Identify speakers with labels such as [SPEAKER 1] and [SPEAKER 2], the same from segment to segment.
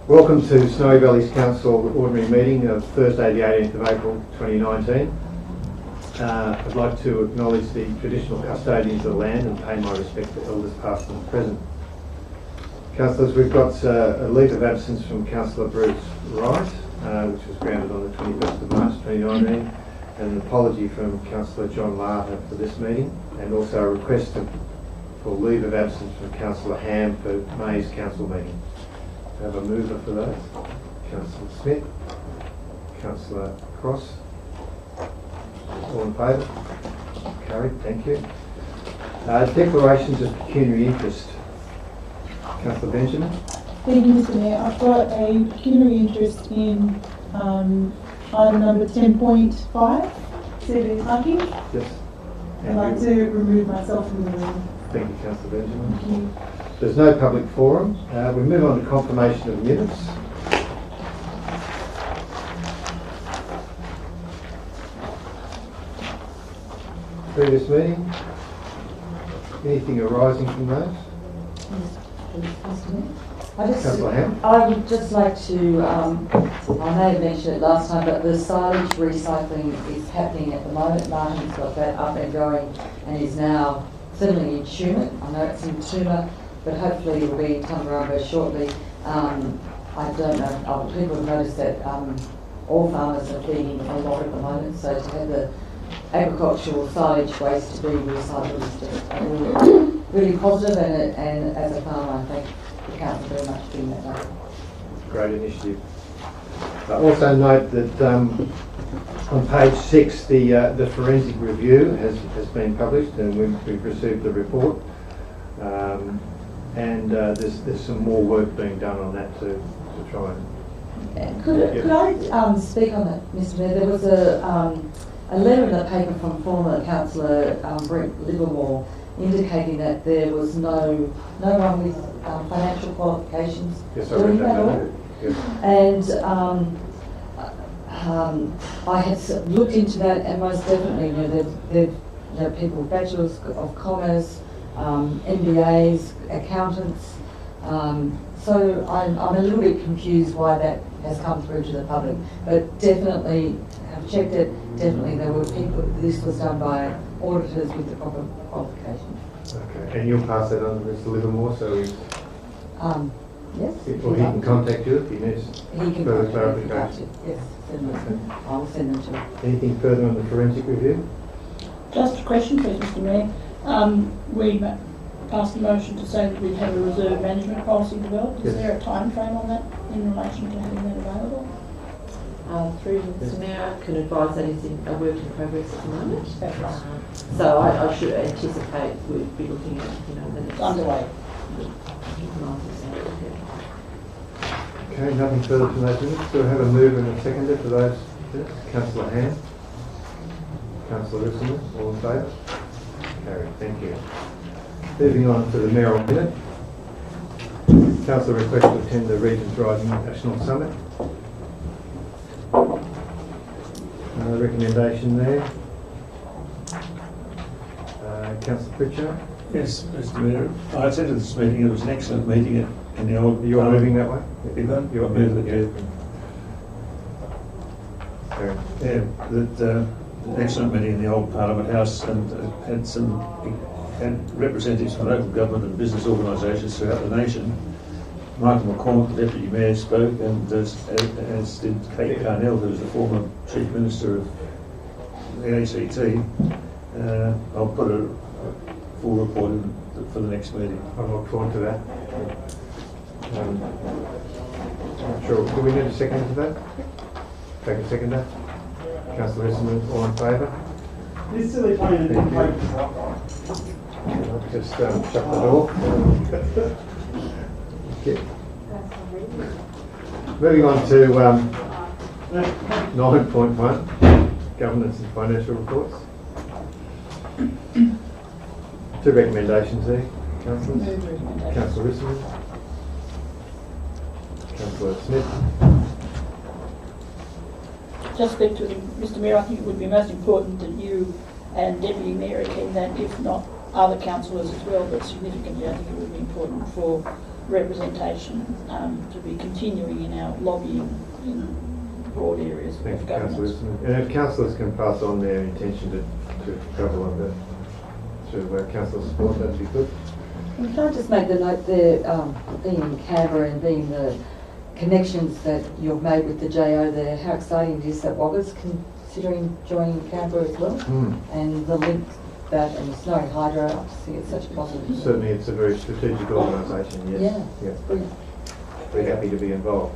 [SPEAKER 1] Welcome to Snowy Valleys Council Ordinary Meeting of Thursday the 18th of April 2019. I'd like to acknowledge the traditional custodians of the land and pay my respect to elders past and present. Councillors, we've got a leave of absence from Councillor Bruce Wright, which was granted on the 21st of March 2019, and an apology from Councillor John Larter for this meeting, and also a request for leave of absence from Councillor Ham for May's council meeting. I have a mover for those. Councillor Smith, Councillor Cross. All in favour? Carried, thank you. Declarations of pecuniary interest. Councillor Benjamin.
[SPEAKER 2] Thank you, Mr. Mayor. I've got a pecuniary interest in item number 10.5, CV parking.
[SPEAKER 1] Yes.
[SPEAKER 2] I'd like to remove myself from the room.
[SPEAKER 1] Thank you, Councillor Benjamin.
[SPEAKER 2] Thank you.
[SPEAKER 1] There's no public forum. We move on to confirmation of minutes. Previous meeting. Anything arising from those?
[SPEAKER 3] I would just like to, I may have mentioned it last time, but the silage recycling is happening at the moment. Martin's got that up and going and is now certainly in Tumut. I know it's in Tumut, but hopefully it will be in Tumut shortly. I don't know, people have noticed that all farmers are feeding a lot at the moment, so to have the agricultural silage waste to be recycled is just really positive, and as a farmer I thank the council very much for doing that now.
[SPEAKER 1] Great initiative. Also note that on page 6 the forensic review has been published, and we've received the report, and there's some more work being done on that to try and...
[SPEAKER 3] Could I speak on that, Mr. Mayor? There was a letter in the paper from former councillor Brent Livermore indicating that there was no one with financial qualifications doing that all.
[SPEAKER 1] Yes.
[SPEAKER 3] And I had looked into that, and most definitely, there are people with bachelors of commerce, MBAs, accountants. So I'm a little bit confused why that has come through to the public, but definitely have checked it. Definitely, there were people. This was done by auditors with the proper qualifications.
[SPEAKER 1] Okay, and you'll pass that on to Mr. Livermore, so he's...
[SPEAKER 3] yes.
[SPEAKER 1] Or he can contact you if he needs further clarification.
[SPEAKER 3] Yes, certainly. I will send them to him.
[SPEAKER 1] Anything further on the forensic review?
[SPEAKER 2] Just a question, please, Mr. Mayor. We passed a motion to say that we have a reserve management policy developed. Is there a time frame on that in relation to having that available?
[SPEAKER 4] Through Mr. Mayor, I can advise that it's a work in progress at the moment. So I should anticipate we'll be looking at, the next...
[SPEAKER 2] Underway.
[SPEAKER 1] Okay, nothing further from those minutes. Do I have a mover and a seconder for those minutes? Councillor Ham. Councillor Risselman, all in favour? Carried, thank you. Moving on to the mayoral minute. Councillor request to attend the Regions Rising National Summit. No recommendation there. Councillor Pritchard.
[SPEAKER 5] Yes, Mr. Mayor. I attended this meeting. It was an excellent meeting in the old...
[SPEAKER 1] You're moving that way?
[SPEAKER 5] You're moving it, yeah. Yeah, an excellent meeting in the old Parliament House, and had representatives from local government and business organisations throughout the nation. Michael McCormick, the Deputy Mayor, spoke, and as did Kate Carnell, who was the former Chief Minister of the ACT. I'll put a full report in for the next meeting.
[SPEAKER 1] I look forward to that. Not sure. Do we need a second to that? Take a second there. Councillor Risselman, all in favour?
[SPEAKER 6] This silly plane didn't play
[SPEAKER 1] Just shut the door. Okay. Moving on to 9.1, governance and financial reports. Two recommendations there, councillors. Councillor Risselman. Councillor Smith.
[SPEAKER 2] Just quickly, Mr. Mayor, I think it would be most important that you and Deputy Mayor attend that, if not other councillors as well, but significantly I think it would be important for representation to be continuing in our lobbying in broad areas
[SPEAKER 1] Thank
[SPEAKER 2] of
[SPEAKER 1] you,
[SPEAKER 2] government.
[SPEAKER 1] councillors. And if councillors can pass on their intention to travel on to council support, that'd be good.
[SPEAKER 3] And can I just make the note there, being in Canberra and being the connections that you've made with the JO there, how exciting it is that Wagga's considering joining Canberra as well, and the link that and Snowy Hydro, I just think it's such a positive.
[SPEAKER 1] Certainly, it's a very strategic organisation, yes.
[SPEAKER 3] Yeah,
[SPEAKER 1] Yeah.
[SPEAKER 3] brilliant.
[SPEAKER 1] We're happy to be involved.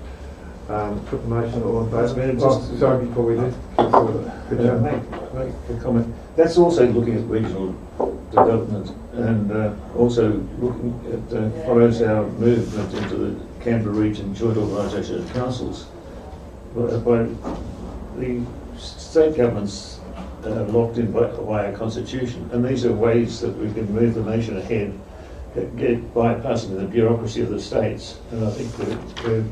[SPEAKER 1] Put the motion, all in favour?
[SPEAKER 5] Madam,
[SPEAKER 1] Oh,
[SPEAKER 5] just-
[SPEAKER 1] sorry, before we do. Councillor, good job.
[SPEAKER 5] Make a comment. That's also looking at regional development and also looking at follows our movement into the Canberra Region Joint Organisation of Councils. By the state governments locked in by our constitution, and these are ways that we can move the nation ahead, get bypassing the bureaucracy of the states, and I think they're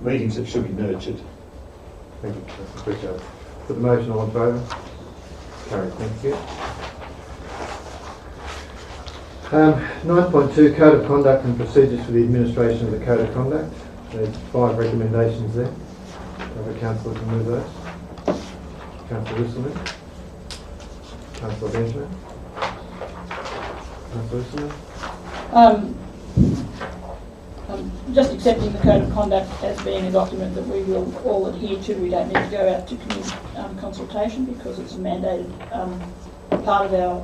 [SPEAKER 5] meetings that should be nurtured.
[SPEAKER 1] Thank you, Councillor Pritchard. Put the motion, all in favour? Carried, thank you. 9.2, Code of Conduct and Procedures for the Administration of the Code of Conduct. There's 5 recommendations there. Have a councillor to move those. Councillor Whistleman. Councillor Benjamin. Councillor Whistleman.
[SPEAKER 2] I'm just accepting the Code of Conduct as being a document that we will all adhere to. We don't need to go out to community consultation because it's a mandated part of our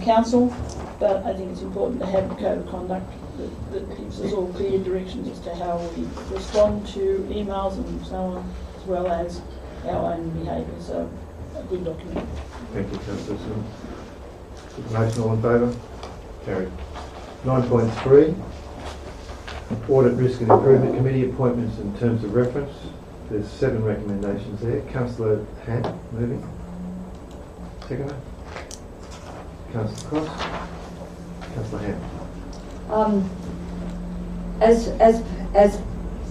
[SPEAKER 2] council, but I think it's important to have a Code of Conduct that gives us all clear directions as to how we respond to emails and so on, as well as our own behaviour. So a good document.
[SPEAKER 1] Thank you, Councillor Whistleman. Put the motion, all in favour? Carried. 9.3, Audit Risk and Improvement Committee appointments and terms of reference. There's 7 recommendations there. Councillor Hamm, moving. Seconder. Councillor Cross. Councillor Hamm.
[SPEAKER 3] As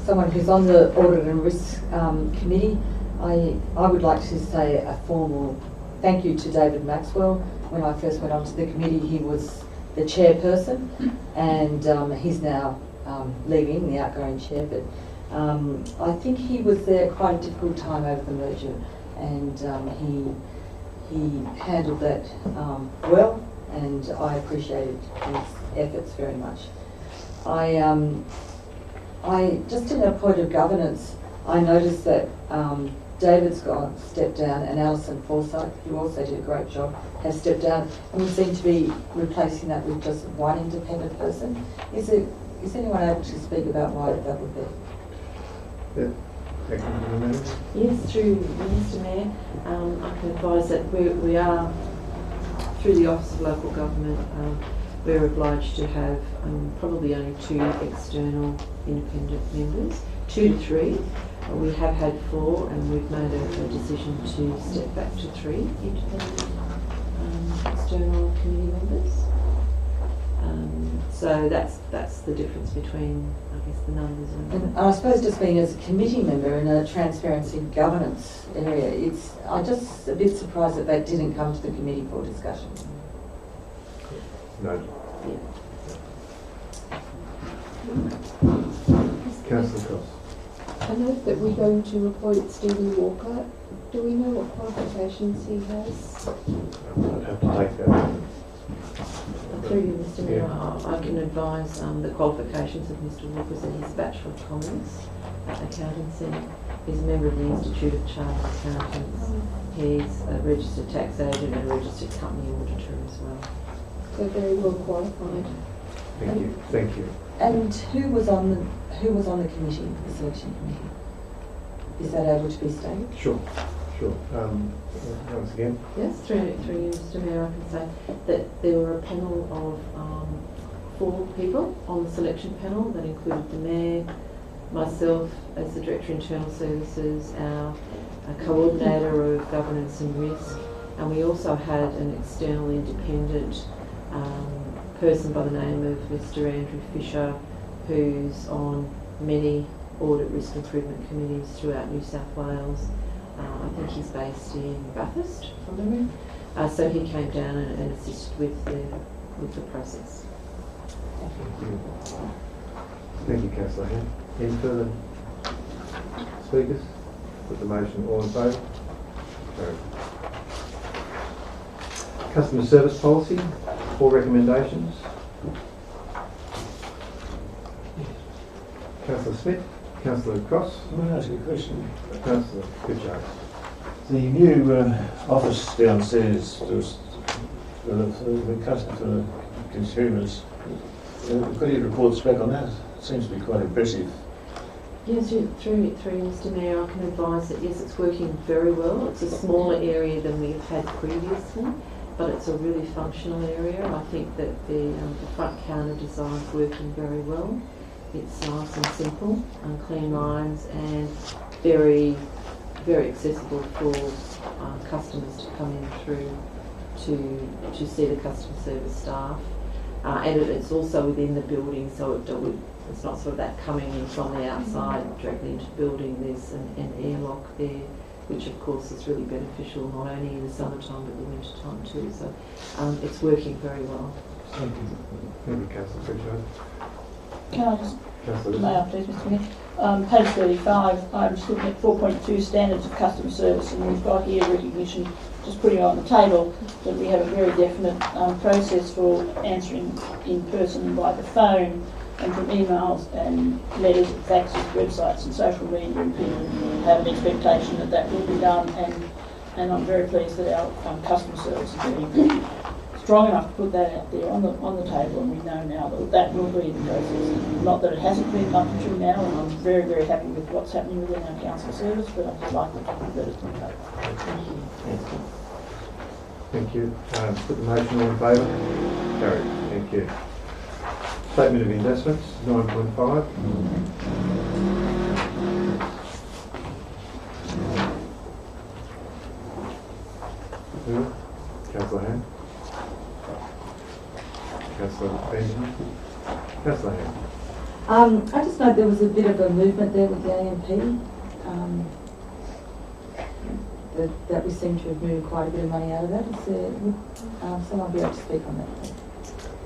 [SPEAKER 3] someone who's on the Audit and Risk Committee, I would like to say a formal thank you to David Maxwell. When I first went onto the committee, he was the chairperson, and he's now leaving, the outgoing chair, but I think he was there quite a difficult time over the merger, and he handled that well, and I appreciated his efforts very much. I just in a point of governance, I noticed that David's stepped down, and Alison Forsyth, who also did a great job, has stepped down, and we seem to be replacing that with just one independent person. Is anyone able to speak about why that would be?
[SPEAKER 1] Yeah. Thank you,
[SPEAKER 4] Yes, through Mr Mayor, I can advise that we are, through the Office of Local Government, we're obliged to have probably only 2 external independent members, 2 to 3. We have had 4, and we've made a decision to step back to 3 independent external committee members. So that's the difference between, I guess, the numbers
[SPEAKER 3] And I suppose just being as a committee member in a transparency governance area, I'm just a bit surprised that they didn't come to the committee for discussion.
[SPEAKER 1] No.
[SPEAKER 4] Yeah.
[SPEAKER 1] Councillor Cross.
[SPEAKER 7] I note that we're going to appoint Stephen Walker. Do we know what qualifications he has?
[SPEAKER 1] I'd have to take that.
[SPEAKER 4] Through you, Mr Mayor, I can advise the qualifications of Mr Walker is that he's a Bachelor of Commerce at Accountancy. He's a member of the Institute of Chartered Accountants. He's a registered tax agent and a registered company auditor as well.
[SPEAKER 7] So very well qualified.
[SPEAKER 1] Thank you. Thank you.
[SPEAKER 3] And who was on the committee, the selection committee? Is that able to be stated?
[SPEAKER 1] Sure. Sure. Once again.
[SPEAKER 4] Yes, through you, Mr Mayor, I can say that there were a panel of 4 people on the selection panel that included the Mayor, myself as the Director of Internal Services, our Coordinator of Governance and Risk, and we also had an external independent person by the name of Mr Andrew Fisher, who's on many audit risk improvement committees throughout New South Wales. I think he's based in Bathurst, from memory. So he came down and assisted with the process.
[SPEAKER 1] Thank you, Councillor Hand. Any further speakers? Put the motion, all in favour? Carried. Customer service policy, 4 recommendations. Councillor Smith, Councillor Cross,
[SPEAKER 5] Can I ask you a question?
[SPEAKER 1] Councillor Goodchart.
[SPEAKER 5] The new office downstairs for the consumers, could you reports back on that? It seems to be quite impressive.
[SPEAKER 4] Yes, through Mr Mayor, I can advise that yes, it's working very well. It's a smaller area than we've had previously, but it's a really functional area. I think that the front counter design is working very well. It's nice and simple, and clean lines, and very, very accessible for customers to come in through to see the customer service staff. And it's also within the building, so it's not sort of that coming in from the outside directly into the building. There's an airlock there, which of course is really beneficial not only in the summertime but the winter time too. So it's working very well.
[SPEAKER 1] Thank you. Thank you, Councillor Goodchart.
[SPEAKER 2] Can I just,
[SPEAKER 1] Councillor
[SPEAKER 2] may I please, Mr Mayor? Page 35, I'm just looking at 4.2 standards of customer service, and we've got here recognition, just putting it on the table, that we have a very definite process for answering in person and by the phone, and from emails and letters and faxes, websites and social media, and people have an expectation that that will be done, and I'm very pleased that our customer service is being strong enough to put that out there on the table, and we know now that that will be the process. Not that it hasn't been up until now, and I'm very, very happy with what's happening within our council service, but I'd just like to think that it's been taken. Thank you.
[SPEAKER 1] Thank you. Put the motion, all in favour? Carried. Thank you. Statement of investments, 9.5. Councillor Hand. Councillor Benjamin. Councillor Hand.
[SPEAKER 3] I just know there was a bit of a movement there with the AMP, that we seem to have moved quite a bit of money out of that. Is there, would someone be able to speak on that?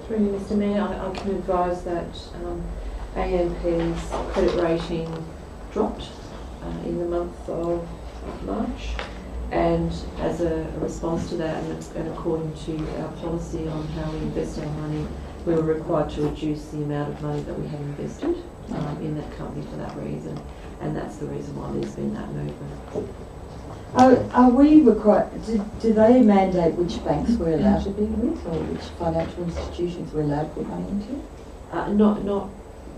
[SPEAKER 4] Through you, Mr Mayor, I can advise that AMP's credit rating dropped in the month of March, and as a response to that, and according to our policy on how we invest our money, we were required to reduce the amount of money that we had invested in that company for that reason, and that's the reason why there's been that movement.
[SPEAKER 3] Are we required, do they mandate which banks we're allowed to be with, or which financial institutions we're allowed to put money into?
[SPEAKER 4] Not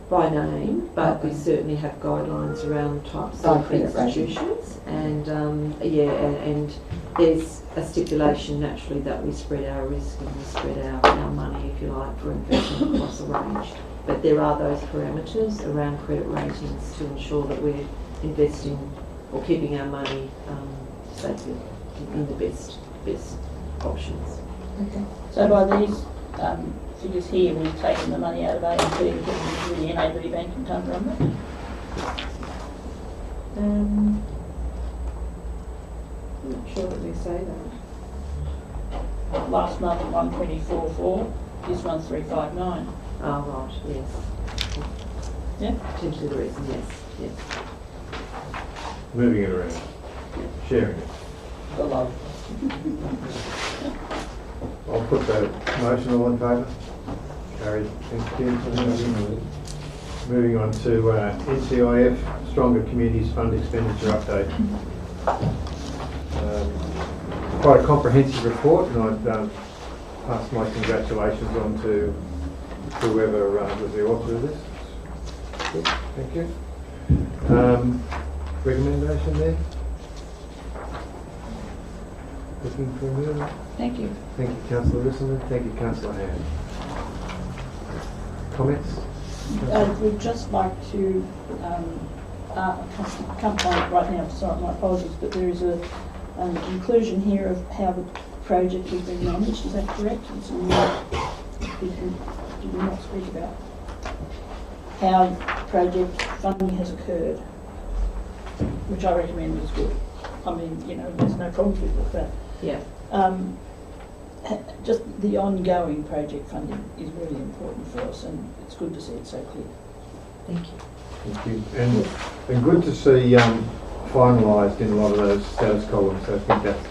[SPEAKER 4] by name, but we certainly have guidelines around types of institutions, and and there's a stipulation naturally that we spread our risk and we spread our money, if you like, for investment across a range. But there are those parameters around credit ratings to ensure that we're investing or keeping our money safely in the best options.
[SPEAKER 3] Okay.
[SPEAKER 2] So by these figures here, we've taken the money out of AMP and put it into the NAB Bank in Tumut Room.
[SPEAKER 4] I'm not sure that they say that.
[SPEAKER 2] Last month 124.4, this one's 359.
[SPEAKER 4] Oh, right, yes.
[SPEAKER 2] Yeah.
[SPEAKER 4] Potentially the reason, yes.
[SPEAKER 1] Moving it around. Sharing it.
[SPEAKER 2] Below.
[SPEAKER 1] I'll put the motion, all in favour? Carried. Thank you. Moving on to NCIF, Stronger Communities Fund Expenditure Update. Quite a comprehensive report, and I'd pass my congratulations on to whoever was the author of this. Good. Thank you. Recommendation there? Looking for a minute.
[SPEAKER 2] Thank you.
[SPEAKER 1] Thank you, Councillor Risselman. Thank you, Councillor Hand. Comments?
[SPEAKER 2] We'd just like to, I can't find it right now, sorry, my apologies, but there is a inclusion here of how the project has been managed, is that correct? It's did we not speak about how project funding has occurred, which I recommend is good. I mean, you know, there's no problems with it, but
[SPEAKER 4] Yeah.
[SPEAKER 2] just the ongoing project funding is really important for us, and it's good to see it so clear. Thank you.
[SPEAKER 1] Thank you. And good to see finalised in a lot of those status columns. I think that's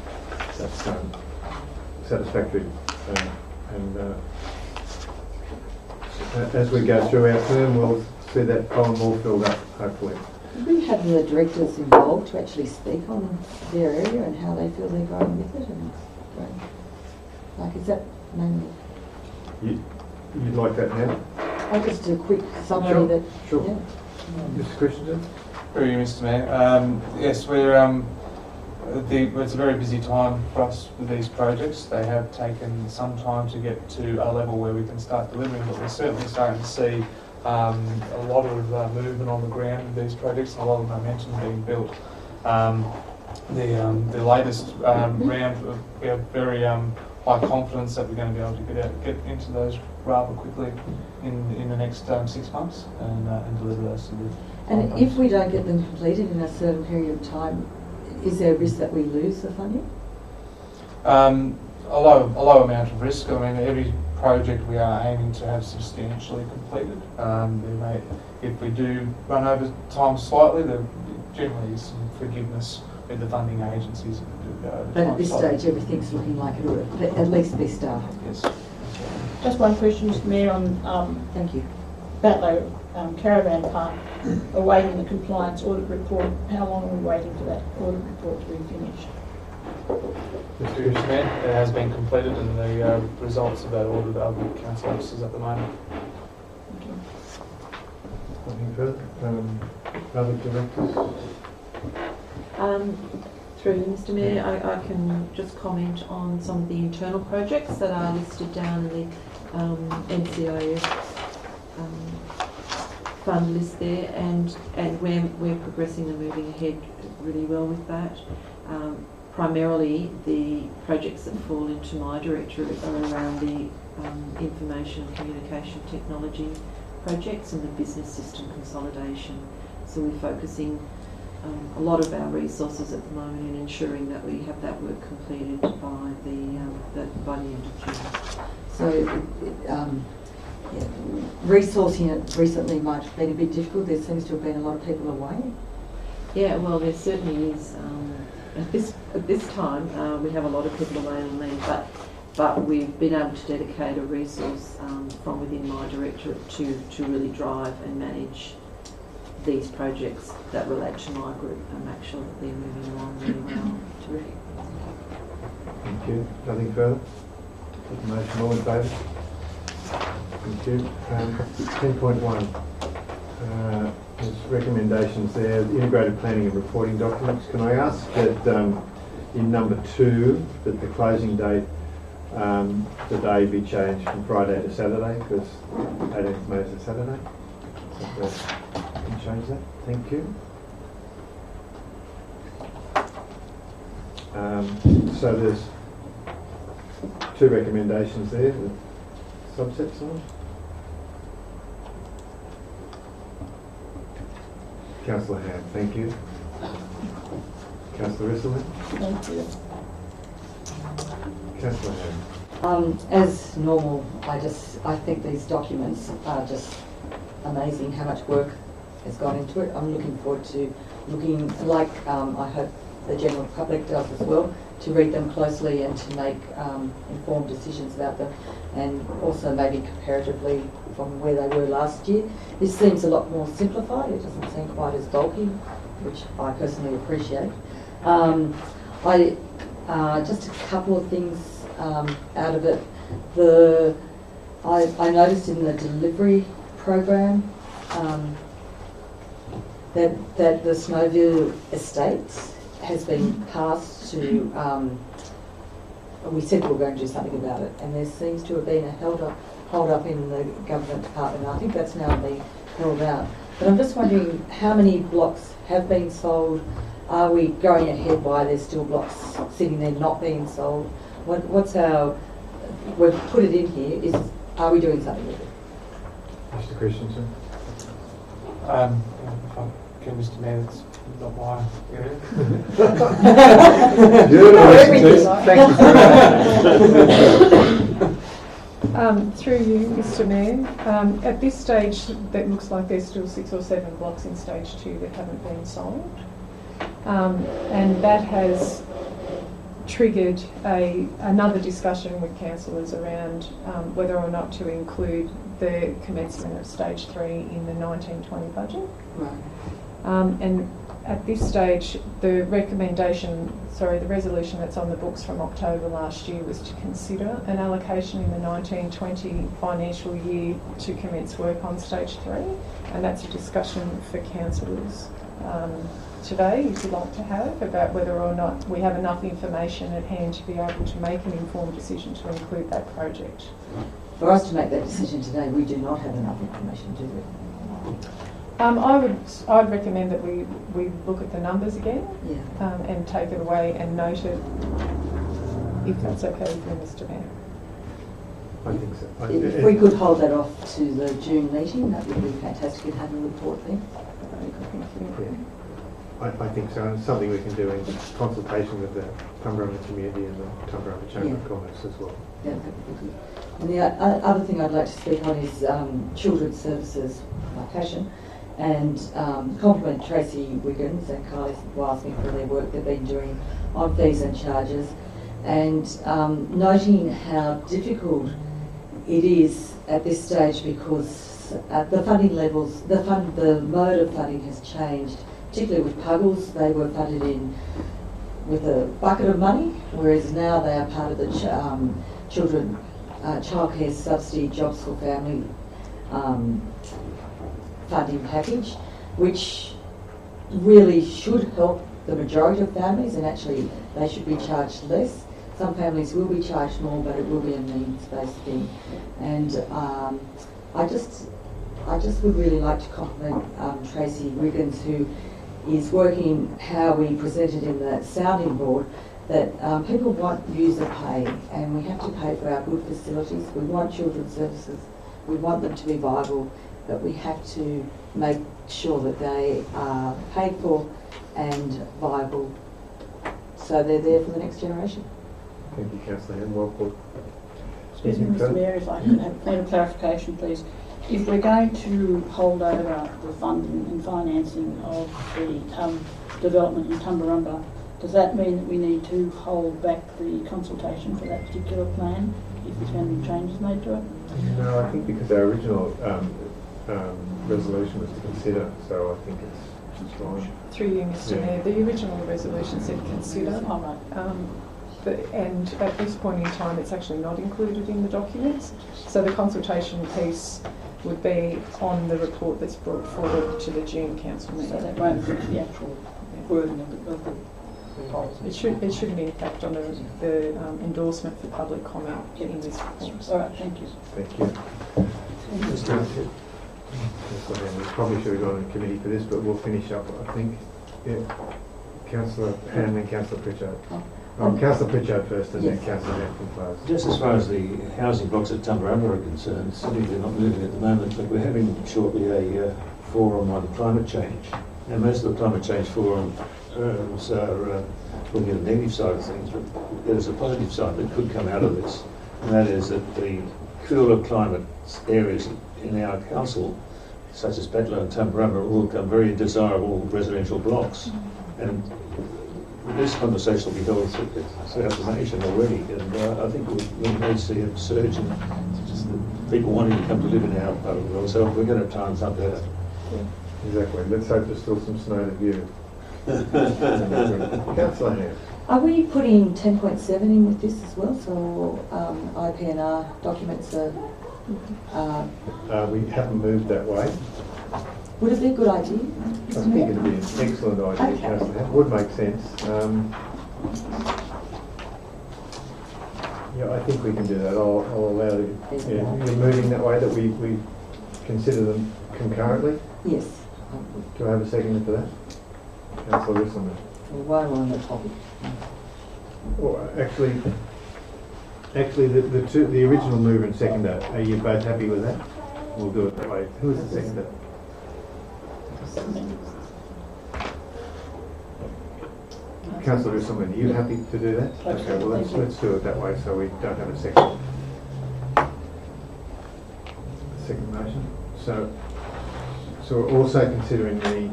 [SPEAKER 1] satisfactory. As we go through our term, we'll see that column all filled up, hopefully.
[SPEAKER 3] Did we have the directors involved to actually speak on their area and how they feel they're going with it? And like, is that mainly?
[SPEAKER 1] You'd like that now?
[SPEAKER 3] Just a quick summary.
[SPEAKER 1] Sure.
[SPEAKER 3] That.
[SPEAKER 1] Sure.
[SPEAKER 3] Yeah.
[SPEAKER 1] Mr. Christensen?
[SPEAKER 8] Through you, Mr. Mayor. Yes, we're. It's a very busy time for us with these projects. They have taken some time to get to a level where we can start delivering, but we're certainly starting to see a lot of movement on the ground with these projects, and a lot of momentum being built. The latest round, we have very high confidence that we're going to be able to get into those rather quickly in the next 6 months and deliver those to the.
[SPEAKER 3] And if we don't get them completed in a certain period of time, is there a risk that we lose the funding?
[SPEAKER 8] A low amount of risk. I mean, every project we are aiming to have substantially completed. If we do run over time slightly, there generally is some forgiveness with the funding agencies if we do go over
[SPEAKER 3] But
[SPEAKER 8] time
[SPEAKER 3] at this
[SPEAKER 8] slightly.
[SPEAKER 3] stage, everything's looking like it will at least be started.
[SPEAKER 8] Yes.
[SPEAKER 2] Just one question, Mr. Mayor, on
[SPEAKER 3] Thank you.
[SPEAKER 2] Batlow Caravan Park, awaiting the compliance audit report. How long are we waiting for that audit report to be finished?
[SPEAKER 8] Mr. Mayor, it has been completed, and the results of that audit are with council officers at the moment.
[SPEAKER 2] Thank you.
[SPEAKER 1] Nothing further? Other directors?
[SPEAKER 4] Through you, Mr. Mayor, I can just comment on some of the internal projects that are listed down in the NCIS fund list there, and we're progressing and moving ahead really well with that. Primarily, the projects that fall into my directorate are around the information and communication technology projects and the business system consolidation. So we're focusing a lot of our resources at the moment in ensuring that we have that work completed by the end of June.
[SPEAKER 3] So, resourcing it recently might have been a bit difficult. There seems to have been a lot of people away.
[SPEAKER 4] Yeah, well, there certainly is. At this time, we have a lot of people away on leave, but we've been able to dedicate a resource from within my directorate to really drive and manage these projects that relate to my group and make sure that they're moving along really well. Terrific.
[SPEAKER 1] Thank you. Nothing further? Put the motion, all in favour? Thank you. 10.1. There's recommendations there, integrated planning and reporting documents. Can I ask that in number 2, that the closing date, the day be changed from Friday to Saturday, because 18th May is a Saturday. Can you change that? Thank you. So there's 2 recommendations there, the subsets on it. Councillor Ham, thank you. Councillor Risselman?
[SPEAKER 2] Thank you.
[SPEAKER 1] Councillor Ham.
[SPEAKER 3] As normal, I think these documents are just amazing how much work has gone into it. I'm looking forward to looking, like I hope the general public does as well, to read them closely and to make informed decisions about them, and also maybe comparatively from where they were last year. This seems a lot more simplified. It doesn't seem quite as bulky, which I personally appreciate. Just a couple of things out of it. I noticed in the delivery program that the Snowview Estates has been passed to, we said we were going to do something about it, and there seems to have been a hold up in the government department. I think that's now being held out. But I'm just wondering how many blocks have been sold. Are we going ahead while there's still blocks sitting there not being sold? What's our, we've put it in here, are we doing something with it?
[SPEAKER 1] Mr. Christensen?
[SPEAKER 8] If I Okay, Mr Mayor, that's not my area.
[SPEAKER 1] Thank you.
[SPEAKER 9] Through you, Mr Mayor, at this stage, that looks like there's still 6 or 7 blocks in stage 2 that haven't been sold. And that has triggered another discussion with councillors around whether or not to include the commencement of stage 3 in the 1920 budget.
[SPEAKER 3] Right.
[SPEAKER 9] And at this stage, the resolution that's on the books from October last year was to consider an allocation in the 1920 financial year to commence work on stage 3, and that's a discussion for councillors today, if you'd like to have, about whether or not we have enough information at hand to be able to make an informed decision to include that project.
[SPEAKER 3] For us to make that decision today, we do not have enough information, do we?
[SPEAKER 9] I'd recommend that we look at the numbers again,
[SPEAKER 3] Yeah.
[SPEAKER 9] and take it away and note it, if that's okay with you, Mr Mayor.
[SPEAKER 1] I think so.
[SPEAKER 3] If we could hold that off to the June meeting, that would be fantastic, and have a report then.
[SPEAKER 1] I think so, and it's something we can do in consultation with the Tumbarumba community and the Tumbarumba Chamber of Commerce as well.
[SPEAKER 3] Yeah, that would be good. And the other thing I'd like to speak on is children's services, my passion, and compliment Tracy Wiggins and Kylie Wildsmith for their work they've been doing on fees and charges, and noting how difficult it is at this stage because the funding levels, the mode of funding has changed, particularly with Puggles. They were funded in with a bucket of money, whereas now they are part of the childcare subsidy jobs for family funding package, which really should help the majority of families, and actually they should be charged less. Some families will be charged more, but it will be a means-based thing. And I just would really like to compliment Tracy Wiggins, who is working how we presented in the sounding board, that people want user pay, and we have to pay for our good facilities. We want children's services, we want them to be viable, but we have to make sure that they are paid for and viable, so they're there for the next generation.
[SPEAKER 1] Thank you, Councillor Hand. Well put.
[SPEAKER 2] Excuse me, Mr Mayor, if I could have a point of clarification, please. If we're going to hold over the funding and financing of the development in Tumbarumba, does that mean that we need to hold back the consultation for that particular plan if there's going to be changes made to it?
[SPEAKER 1] No, I think because our original resolution was to consider, so I think it's fine.
[SPEAKER 9] Through you, Mr Mayor, the original resolution said consider.
[SPEAKER 2] All right.
[SPEAKER 9] And at this point in time, it's actually not included in the documents. So the consultation piece would be on the report that's brought forward to the June council meeting.
[SPEAKER 2] So that won't affect the actual wording of the policy.
[SPEAKER 9] It shouldn't impact on the endorsement for public comment in this report.
[SPEAKER 2] All right, thank you.
[SPEAKER 1] Thank you. Councillor Hand, we probably should have gone to committee for this, but we'll finish up, I think. Yeah. Councillor Hand and Councillor Pritchard. Councillor Pritchard first, and then Councillor Hand can close.
[SPEAKER 5] Just as far as the housing blocks at Tumbarumba are concerned, certainly they're not moving at the moment, but we're having shortly a forum on climate change. And most of the climate change forums are looking at the negative side of things, but there's a positive side that could come out of this, and that is that the cooler climate areas in our council, such as Bedlow and Tumbarumba, will become very desirable residential blocks. And this conversation will be held throughout the nation already, and I think we may see a surge in just the people wanting to come to live in our part of the world, so we're going to time something better.
[SPEAKER 1] Exactly. Let's hope there's still some snow to view. Councillor Hand.
[SPEAKER 3] Are we putting 10.7 in with this as well, so IPNR documents are...
[SPEAKER 1] We haven't moved that way.
[SPEAKER 3] Would it be a good idea?
[SPEAKER 1] I think it'd be an excellent idea,
[SPEAKER 3] Okay.
[SPEAKER 1] Councillor Hand. Would make sense. Yeah, I think we can do that. I'll allow you. Yeah, you're moving that way, that we consider them concurrently.
[SPEAKER 3] Yes.
[SPEAKER 1] Do I have a second for that? Councillor Risselman.
[SPEAKER 3] While we're on the topic.
[SPEAKER 1] Well, actually, the original mover and seconder, are you both happy with that? We'll do it that way. Who was the seconder? Councillor Risselman, are you happy to do that? Okay, well let's do it that way so we don't have a second motion. So we're also considering the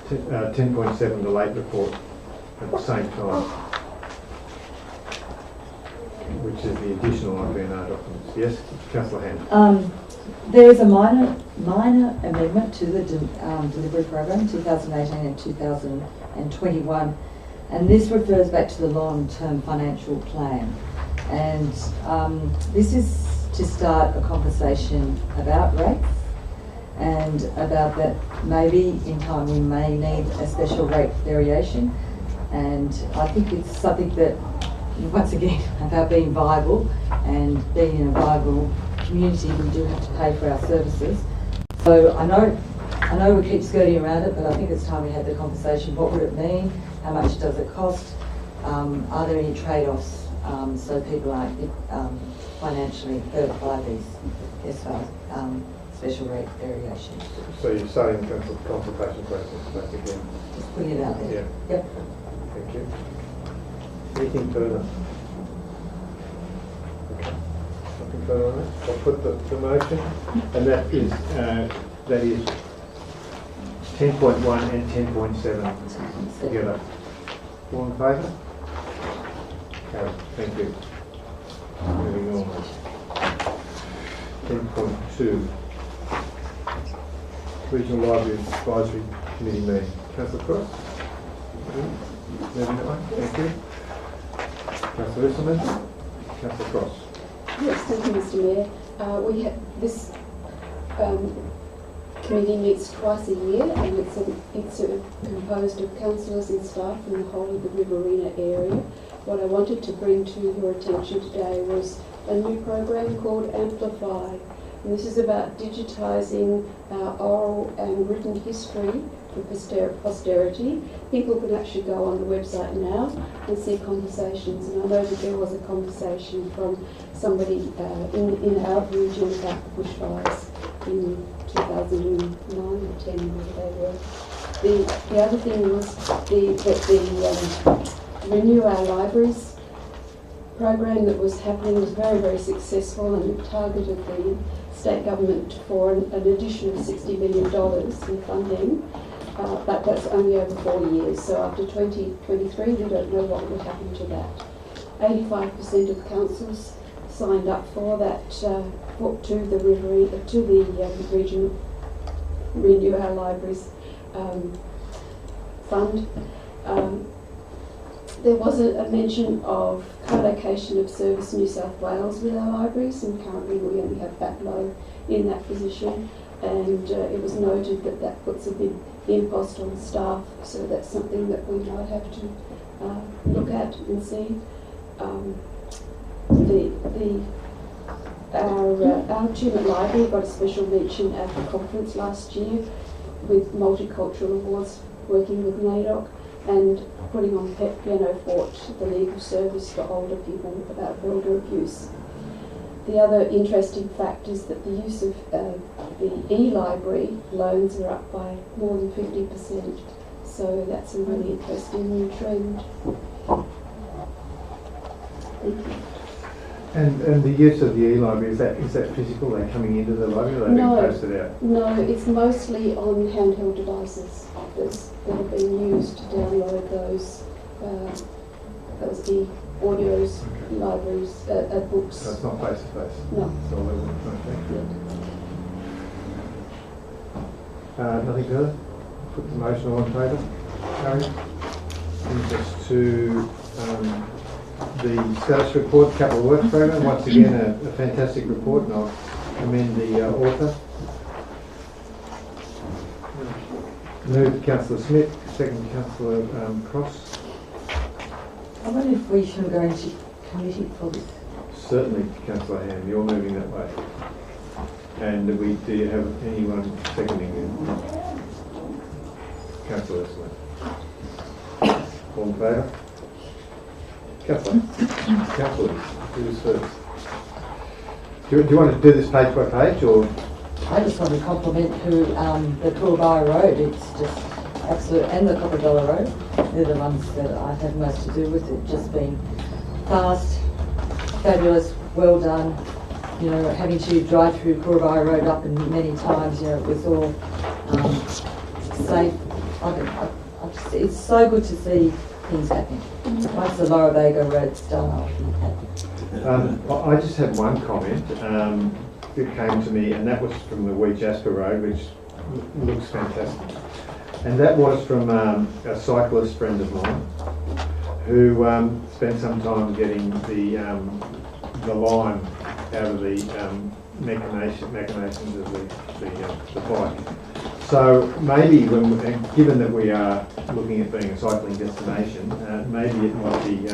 [SPEAKER 1] 10.7, the late report, at the same time, which is the additional IPNR documents. Yes, Councillor Hand.
[SPEAKER 3] There is a minor amendment to the delivery program 2018 and 2021, and this refers back to the long-term financial plan. And this is to start a conversation about rates and about that maybe in time we may need a special rate variation. And I think it's something that, once again, about being viable and being in a viable community, we do have to pay for our services. So I know we keep skirting around it, but I think it's time we had the conversation. What would it mean? How much does it cost? Are there any trade-offs so people aren't financially hurt by these special rate variations?
[SPEAKER 1] So you're starting the consultation process back again?
[SPEAKER 3] Just putting it out there.
[SPEAKER 1] Yeah.
[SPEAKER 3] Yep.
[SPEAKER 1] Thank you. Anything further? Okay. Nothing further on that? I'll put the motion, and that is 10.1 and 10.7 together. All in favour? Okay, thank you. Moving on. 10.2. Regional Library Advisory Committee meeting. Councillor Cross? Moving on. Thank you. Councillor Risselman? Councillor Cross?
[SPEAKER 7] Yes, thank you, Mr. Mayor. We have this committee meets twice a year, and it's composed of councillors and staff from the whole of the Riverina area. What I wanted to bring to your attention today was a new program called Amplify. And this is about digitising our oral and written history for posterity. People can actually go on the website now and see conversations. And I know that there was a conversation from somebody in our region about the bushfires in 2009 or 10, whatever they were. The other thing was the Renew Our Libraries program that was happening was very, very successful, and it targeted the state government for an additional $60 million in funding, but that's only over 4 years. So after 2023, we don't know what will happen to that. 85% of councils signed up for that, to the regional Renew Our Libraries fund. There was a mention of co-location of Service New South Wales with our libraries, and currently we only have Backlow in that position, and it was noted that that puts a big impost on staff, so that's something that we might have to look at and see. Our Tumut Library got a special mention at the conference last year with Multicultural Awards, working with NAIDOC, and putting on Piano Fort, the legal service for older people about elder abuse. The other interesting fact is that the use of the e-library loans are up by more than 50%. So that's a really interesting new trend. Thank you.
[SPEAKER 1] And the use of the e-library, is that physical? They're coming into the library, or they're being posted out?
[SPEAKER 7] No, it's mostly on handheld devices that are being used to download those e-audios, libraries, books.
[SPEAKER 1] So it's not face to face?
[SPEAKER 7] No.
[SPEAKER 1] It's all over. Okay. Nothing further? Put the motion all in favour. Carried. Just to the status report, capital works program. Once again, a fantastic report, and I'll commend the author. Moved Councillor Smith, second Councillor Cross.
[SPEAKER 3] I wonder if we should go into committee for this.
[SPEAKER 1] Certainly, Councillor Ham, you're moving that way. And do you have anyone seconding it? Councillor Smith. All in favour? Councillor. Councillor, who's first? Do you want to do this page by page, or?
[SPEAKER 3] I just want to compliment the Coolabah Road. It's just absolute, and the Copper Dollar Road. They're the ones that I've had most to do with. It's just been fast, fabulous, well done. You know, having to drive through Coorabaya Road up and many times, you know, it was all safe. It's so good to see things happening. Once the Laura Vega Road's done, I'll be happy.
[SPEAKER 1] I just had one comment that came to me, and that was from the Wee Jasper Road, which looks fantastic. And that was from a cyclist friend of mine who spent some time getting the lime out of the machinations of the bike. So maybe, given that we are looking at being a cycling destination, maybe it might be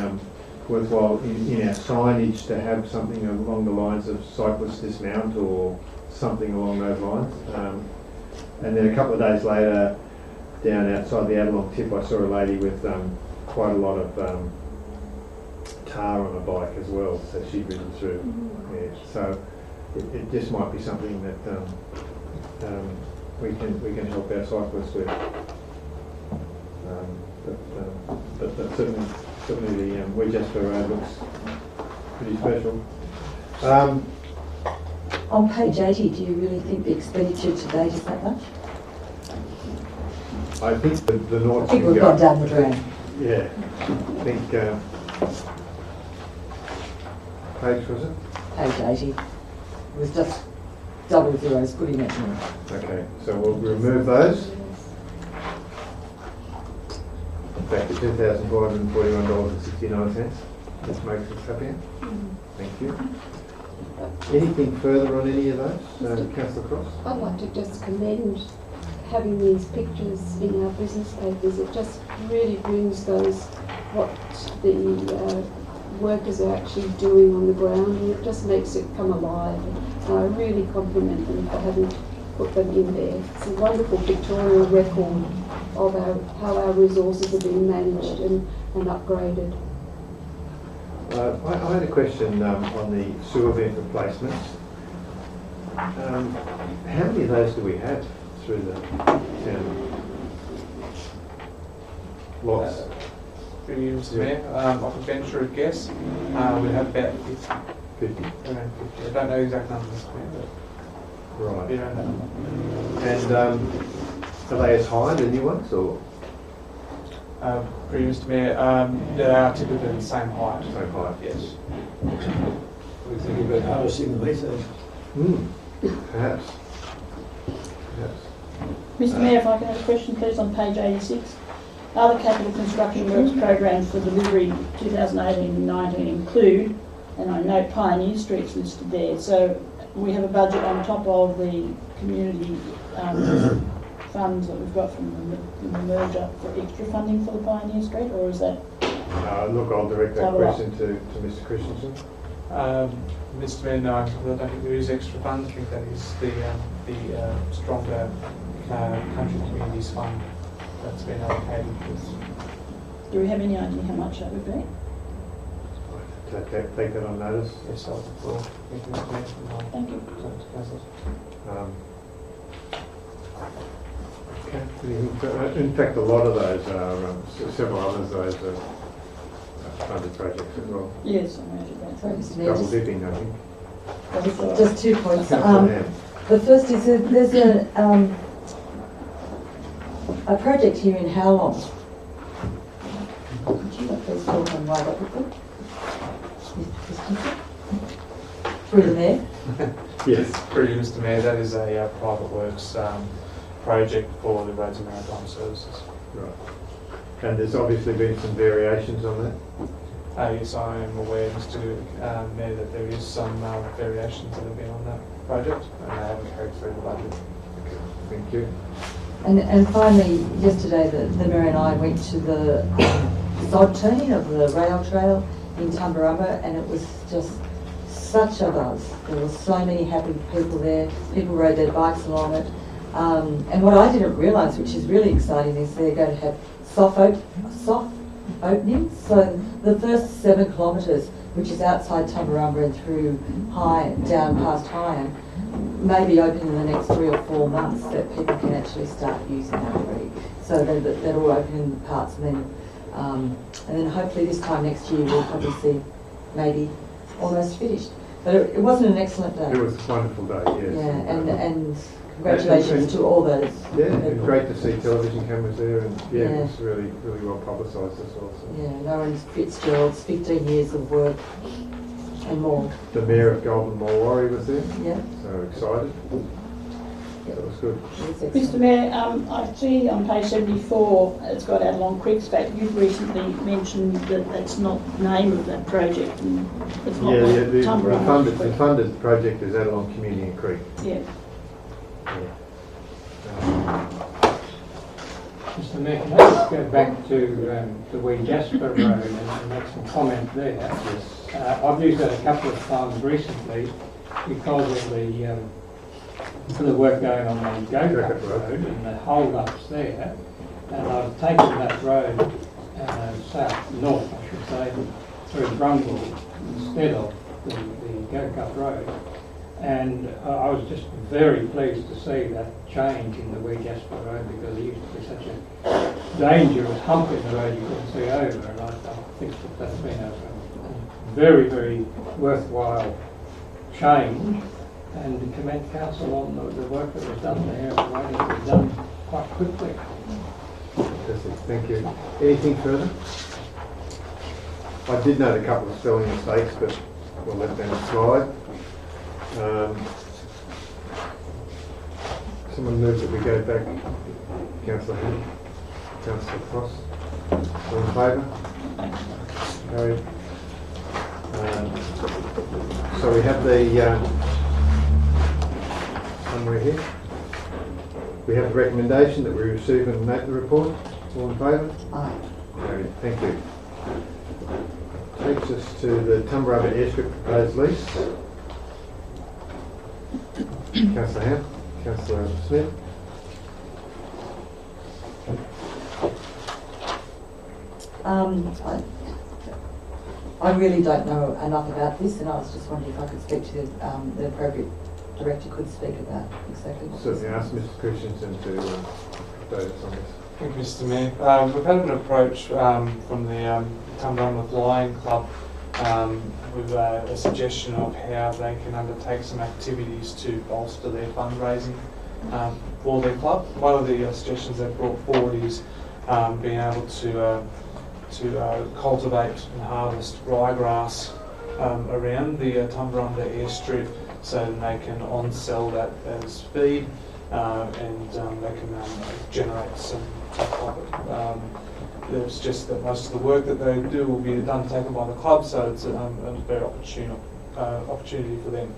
[SPEAKER 1] worthwhile in our signage to have something along the lines of cyclist dismount or something along those lines. And then a couple of days later, down outside the Adelong tip, I saw a lady with quite a lot of tar on a bike as well, so she'd ridden through. Yeah, so it just might be something that we can help our cyclists with. But certainly the Wee Jasper Road looks pretty special.
[SPEAKER 3] On page 80, do you really think the expenditure to date is that much?
[SPEAKER 1] I think the North.
[SPEAKER 3] I think we've gone down the drain.
[SPEAKER 1] Yeah, I think. Page was it?
[SPEAKER 3] Page 80. It was just double zeros putting it in.
[SPEAKER 1] Okay, so we'll remove those. Back to $2,441.69. This makes us happier. Thank you. Anything further on any of those, Councillor Cross?
[SPEAKER 7] I'd like to just commend having these pictures in our business papers. It just really brings what the workers are actually doing on the ground, and it just makes it come alive. And I really compliment them for having put them in there. It's a wonderful pictorial record of how our resources are being managed and upgraded.
[SPEAKER 1] I had a question on the sewer vent replacements. How many of those do we have through the town? Lots.
[SPEAKER 8] Mr. Mayor, I could venture a guess. We have about 50. Around 50. I don't know exact numbers, but
[SPEAKER 1] Right.
[SPEAKER 8] be around that number.
[SPEAKER 1] And are they as high, the new ones, or?
[SPEAKER 8] Mr. Mayor, they are typically the same height.
[SPEAKER 1] Same height?
[SPEAKER 8] Yes.
[SPEAKER 5] We're thinking about harvesting the methane.
[SPEAKER 1] Perhaps.
[SPEAKER 2] Mr Mayor, if I can have a question please on page 86. Other capital construction works programs for delivery 2018-19 include, and I note Pioneer Street's listed there, so we have a budget on top of the community funds that we've got from the merger for extra funding for the Pioneer Street, or is that?
[SPEAKER 1] Look, I'll direct that question to Mr Christensen.
[SPEAKER 8] Mr. Mayor, no, I don't think there is extra funds. I think that is the stronger country communities fund that's been allocated.
[SPEAKER 2] Do we have any idea how much that would be?
[SPEAKER 1] Take that on notice.
[SPEAKER 8] Yes, I'll defer. Thank you, Mr. Mayor.
[SPEAKER 2] Thank you.
[SPEAKER 1] Okay. In fact, a lot of those are, several others of those are funded projects as well.
[SPEAKER 2] Yes, I imagine that.
[SPEAKER 3] Sorry, Mr. Mayor,
[SPEAKER 1] Double dipping, I think.
[SPEAKER 3] just 2 points.
[SPEAKER 1] Councillor Ham.
[SPEAKER 3] The first is that there's a project here in Howlong. Could you please talk on why that would be? Through the mayor?
[SPEAKER 1] Yes.
[SPEAKER 8] Through you, Mr. Mayor, that is a private works project for the Roads and Maritime Services.
[SPEAKER 1] Right. And there's obviously been some variations on that?
[SPEAKER 8] Yes, I am aware, Mr. Mayor, that there is some variations that have been on that project, and they haven't carried through the budget.
[SPEAKER 1] Thank you.
[SPEAKER 3] And finally, yesterday the mayor and I went to the sod turning of the rail trail in Tumbarumba, and it was just such a buzz. There were so many happy people there. People rode their bikes along it. And what I didn't realise, which is really exciting, is they're going to have soft openings. So the first 7 kilometres, which is outside Tumbarumba and through down past Higham, may be open in the next 3 or 4 months, that people can actually start using that already. So they're all open in parts, and then And then hopefully this time next year we'll probably see maybe almost finished. But it wasn't an excellent day.
[SPEAKER 1] It was a wonderful day, yes.
[SPEAKER 3] Yeah, and congratulations to all those.
[SPEAKER 1] Yeah, it
[SPEAKER 3] people.
[SPEAKER 1] was great to see television cameras there, and
[SPEAKER 3] Yeah.
[SPEAKER 1] it was really, really well publicised as well. So.
[SPEAKER 3] Yeah, Lauren Fitzgerald's 15 years of work and more.
[SPEAKER 1] The Mayor of Golden Mawari was there,
[SPEAKER 3] Yeah.
[SPEAKER 1] so excited. That was good.
[SPEAKER 2] Mr Mayor, I see on page 74 it's got Adelong Creek's back. You've recently mentioned that that's not the name of that project and it's not
[SPEAKER 1] Yeah,
[SPEAKER 2] like
[SPEAKER 1] the
[SPEAKER 2] Tumut Room.
[SPEAKER 1] funded project is Adelong Community Creek.
[SPEAKER 2] Yeah.
[SPEAKER 10] Mr Mayor, can I just go back to the Wee Jasper Road and make some comment there? Yes. I've used that a couple of times recently because of the work going on the Go-Kart Road and the hold-ups there. And I've taken that road north, I should say, through Brumble instead of the Go-Kart Road. And I was just very pleased to see that change in the Wee Jasper Road because it used to be such a dangerous hump in the road you couldn't see over, and I think that's been a very, very worthwhile change, and commend council on the work that was done there. The way it was done quite quickly.
[SPEAKER 1] Fantastic, thank you. Anything further? I did note a couple of spelling mistakes, but we'll let them slide. Someone moves that we go back. Councillor Hill, Councillor Cross. All in favour? Carried. So we have the somewhere here. We have the recommendation that we receive and make the report. All in favour?
[SPEAKER 3] Aye.
[SPEAKER 1] Carried. Thank you. Takes us to the Tumbarumba Airstrip proposed lease. Councillor Ham, Councillor Smith.
[SPEAKER 3] I really don't know enough about this, and I was just wondering if I could speak to the appropriate director could speak about exactly what
[SPEAKER 1] Certainly ask Mr Christensen to update us on this.
[SPEAKER 8] Thank you, Mr Mayor. We've had an approach from the Tumbarumba Flying Club with a suggestion of how they can undertake some activities to bolster their fundraising for their club. One of the suggestions they've brought forward is being able to cultivate and harvest ryegrass around the Tumbarumba airstrip so that they can on-sell that as feed and they can generate some profit. It's just that most of the work that they do will be undertaken by the club, so it's a very opportunity for them.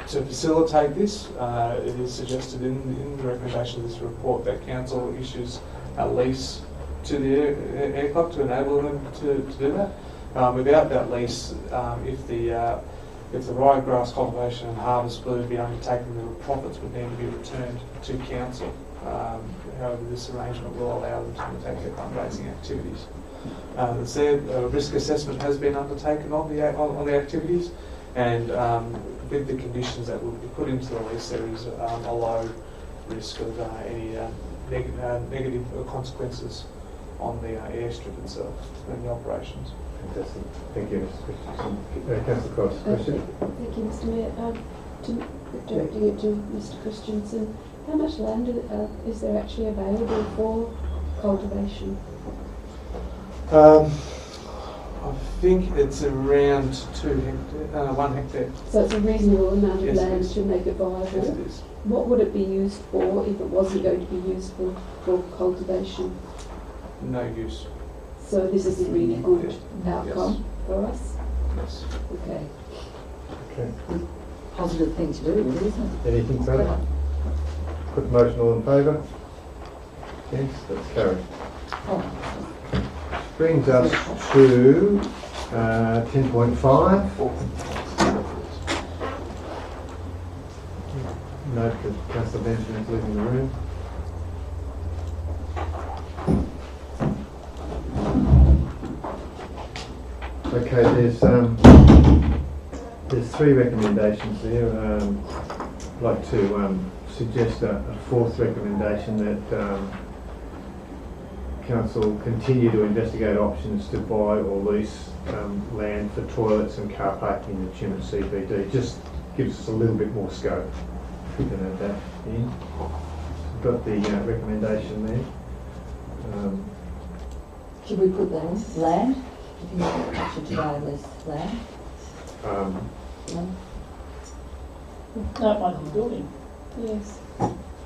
[SPEAKER 8] To facilitate this, it is suggested in the recommendation of this report that council issues a lease to the air club to enable them to do that. Without that lease, if the ryegrass cultivation and harvest were to be undertaken, the profits would need to be returned to council. However, this arrangement will allow them to undertake their fundraising activities. As said, a risk assessment has been undertaken on the activities, and with the conditions that will be put into the lease, there is a low risk of any negative consequences on the airstrip itself and the operations.
[SPEAKER 1] Fantastic. Thank you, Mr Christensen. Councillor Cross, question?
[SPEAKER 7] Thank you, Mr Mayor. Directing it to Mr Christensen, how much land is there actually available for cultivation?
[SPEAKER 8] I think it's around 1 hectare.
[SPEAKER 7] So it's a reasonable amount of
[SPEAKER 8] Yes, it
[SPEAKER 7] land
[SPEAKER 8] is.
[SPEAKER 7] to make it viable.
[SPEAKER 8] Yes, it is.
[SPEAKER 7] What would it be used for if it wasn't going to be used for cultivation?
[SPEAKER 8] No use.
[SPEAKER 7] So this is a really good
[SPEAKER 8] Yes.
[SPEAKER 7] outcome for us?
[SPEAKER 8] Yes.
[SPEAKER 7] Okay.
[SPEAKER 1] Okay.
[SPEAKER 3] positive thing to do, really, isn't it?
[SPEAKER 1] Anything further? Put the motion, all in favour? Against? That's carried.
[SPEAKER 3] Oh.
[SPEAKER 1] Brings us to 10.5. Note that Councillor Benjamin is leaving the room. Okay, there's three recommendations there. I'd like to suggest a fourth recommendation that council continue to investigate options to buy or lease land for toilets and car parking in the Tumut CBD. Just gives us a little bit more scope. We can add that in. Got the recommendation there.
[SPEAKER 3] Should we put that in? Land? If you have an option to buy or lease land? No?
[SPEAKER 2] No, it might be building.
[SPEAKER 7] Yes.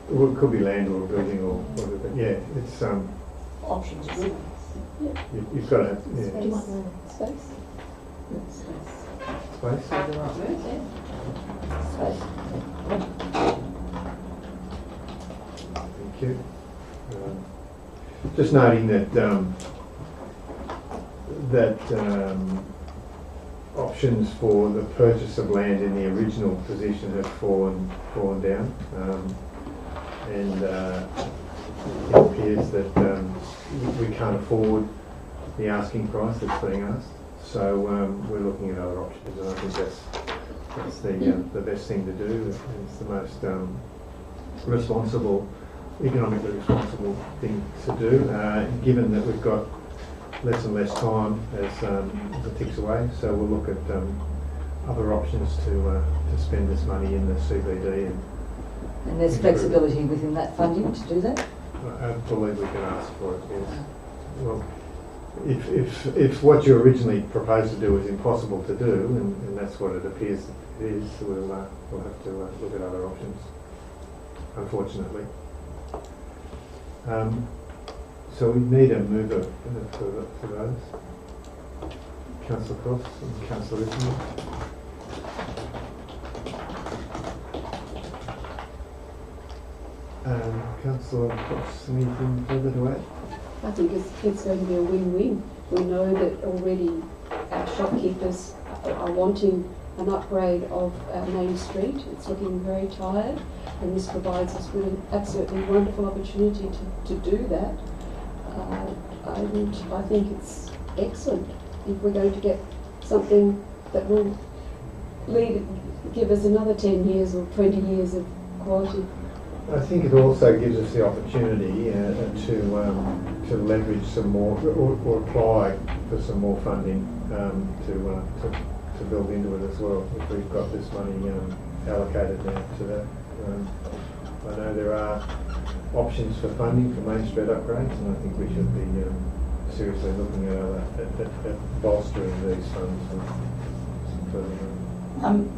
[SPEAKER 1] Well, it could be land or a building or whatever. Yeah, it's
[SPEAKER 2] Options are good.
[SPEAKER 1] you've got to have
[SPEAKER 7] Space.
[SPEAKER 1] space.
[SPEAKER 3] Space.
[SPEAKER 1] Thank you. Just noting that options for the purchase of land in the original position have fallen down, and it appears that we can't afford the asking price that's being asked. So we're looking at other options, and I think that's the best thing to do. It's the most responsible, economically responsible thing to do, given that we've got less and less time as it ticks away. So we'll look at other options to spend this money in the CBD.
[SPEAKER 3] And there's flexibility within that funding to do that?
[SPEAKER 1] I believe we can ask for it, yes. Well, if what you originally proposed to do is impossible to do, and that's what it appears it is, we'll have to look at other options, unfortunately. So we need a mover for those. Councillor Cross and Councillor Richmond. Councillor Cross, anything further to add?
[SPEAKER 7] I think it's going to be a win-win. We know that already our shopkeepers are wanting an upgrade of our main street. It's looking very tired, and this provides us with an absolutely wonderful opportunity to do that. I think it's excellent if we're going to get something that will give us another 10 years or 20 years of quality.
[SPEAKER 1] I think it also gives us the opportunity to leverage some more or apply for some more funding to build into it as well, if we've got this money allocated now to that. I know there are options for funding for Main Street upgrades, and I think we should be seriously looking at bolstering these funds further.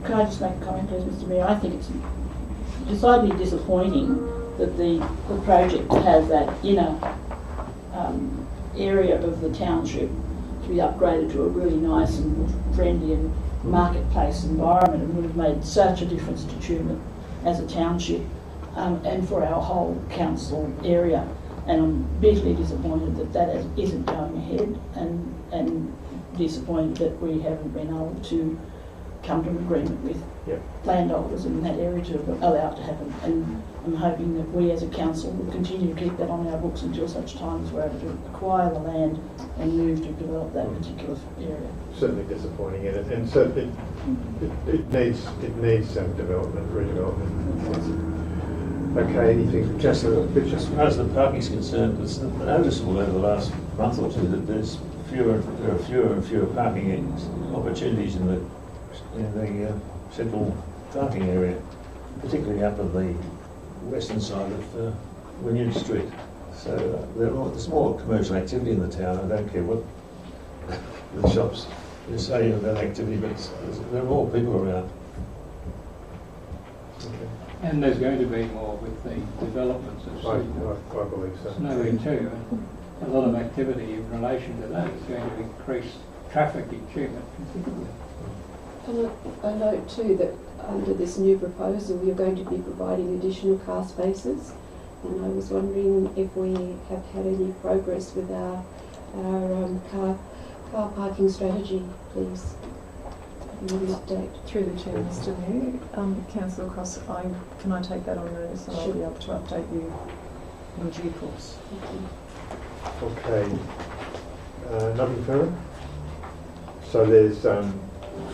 [SPEAKER 2] Can I just make a comment, please, Mr. Mayor? I think it's decidedly disappointing that the project has that inner area of the township to be upgraded to a really nice and friendly and marketplace environment, and would have made such a difference to Tumut as a township and for our whole council area. And I'm bitterly disappointed that isn't going ahead, and disappointed that we haven't been able to come to an agreement with landowners in that area to allow it to happen. And I'm hoping that we as a council will continue to keep that on our books until such time as we're able to acquire the land and move to develop that particular area.
[SPEAKER 1] Certainly disappointing, and so it needs some development, redevelopment. Okay, anything?
[SPEAKER 5] Just as far as the parking is concerned, it's noticeable over the last month or two that there are fewer and fewer parking opportunities in the central parking area, particularly up on the western side of Wynyard Street. So there's more commercial activity in the town. I don't care what the shops say about activity, but there are more people around.
[SPEAKER 1] Okay.
[SPEAKER 10] And there's going to be more with the developments of
[SPEAKER 1] I believe so.
[SPEAKER 10] Snowy too. A lot of activity in relation to that is going to increase traffic in Tumut considerably.
[SPEAKER 7] And I note too that under this new proposal you're going to be providing additional car spaces, and I was wondering if we have had any progress with our car parking strategy, please. An update.
[SPEAKER 9] Through the chair, Mr. Mayor, Councillor Cross, can I take that on notice, and I'll be able to update you in due course.
[SPEAKER 1] Okay. Nothing further? So there's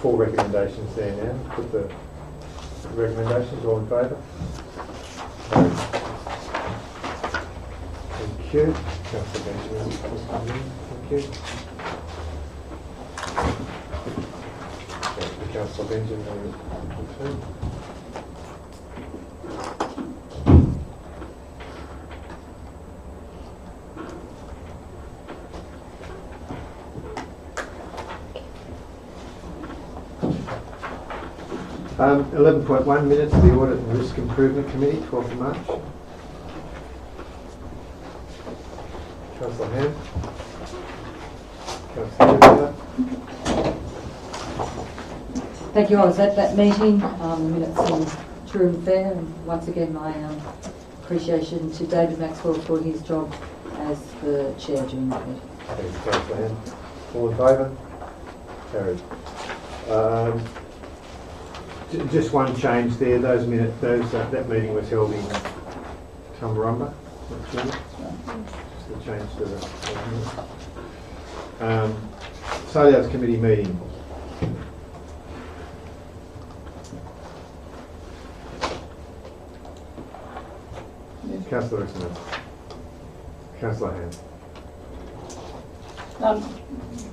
[SPEAKER 1] 4 recommendations there now. Put the recommendations all in favour. Thank you. Councillor Benjamin, thank you. Councillor Benjamin, too. Um, 11.1 minutes of the Audit and Risk Improvement Committee, 12th of March. Councillor Ham. Councillor Riverina.
[SPEAKER 3] Thank you. I was at that meeting. The minutes seemed true and fair, and once again my appreciation to David Maxwell for his job as the chair during that meeting.
[SPEAKER 1] Thanks, Councillor Ham. All in favour? Carried. Just one change there. Those minutes, that meeting was held in Tumut Room. Just a change to the Sales Committee meeting. Councillor Rickson. Councillor Hand.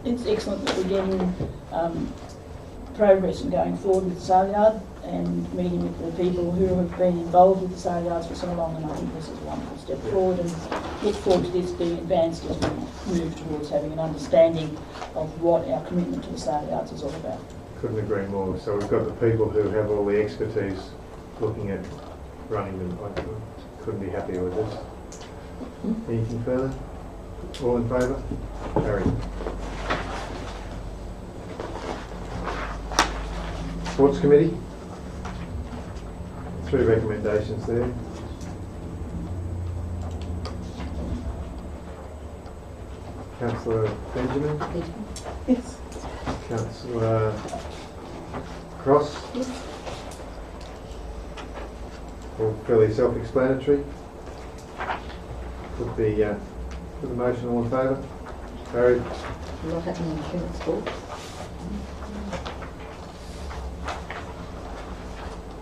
[SPEAKER 2] It's excellent that we're getting progress in going forward with the sale yard and meeting with the people who have been involved with the sale yards for so long, and I think this is a wonderful step forward, and look forward to this being advanced as we move towards having an understanding of what our commitment to the sale yards is all about.
[SPEAKER 1] Couldn't agree more. So we've got the people who have all the expertise looking at running them. I couldn't be happier with this. Anything further? All in favour? Carried. Sports Committee. 3 recommendations there. Councillor Benjamin.
[SPEAKER 2] Yes.
[SPEAKER 1] Councillor Cross.
[SPEAKER 2] Yes.
[SPEAKER 1] All fairly self-explanatory. Put the motion. All in favour? Carried.
[SPEAKER 3] A lot happening in insurance sports.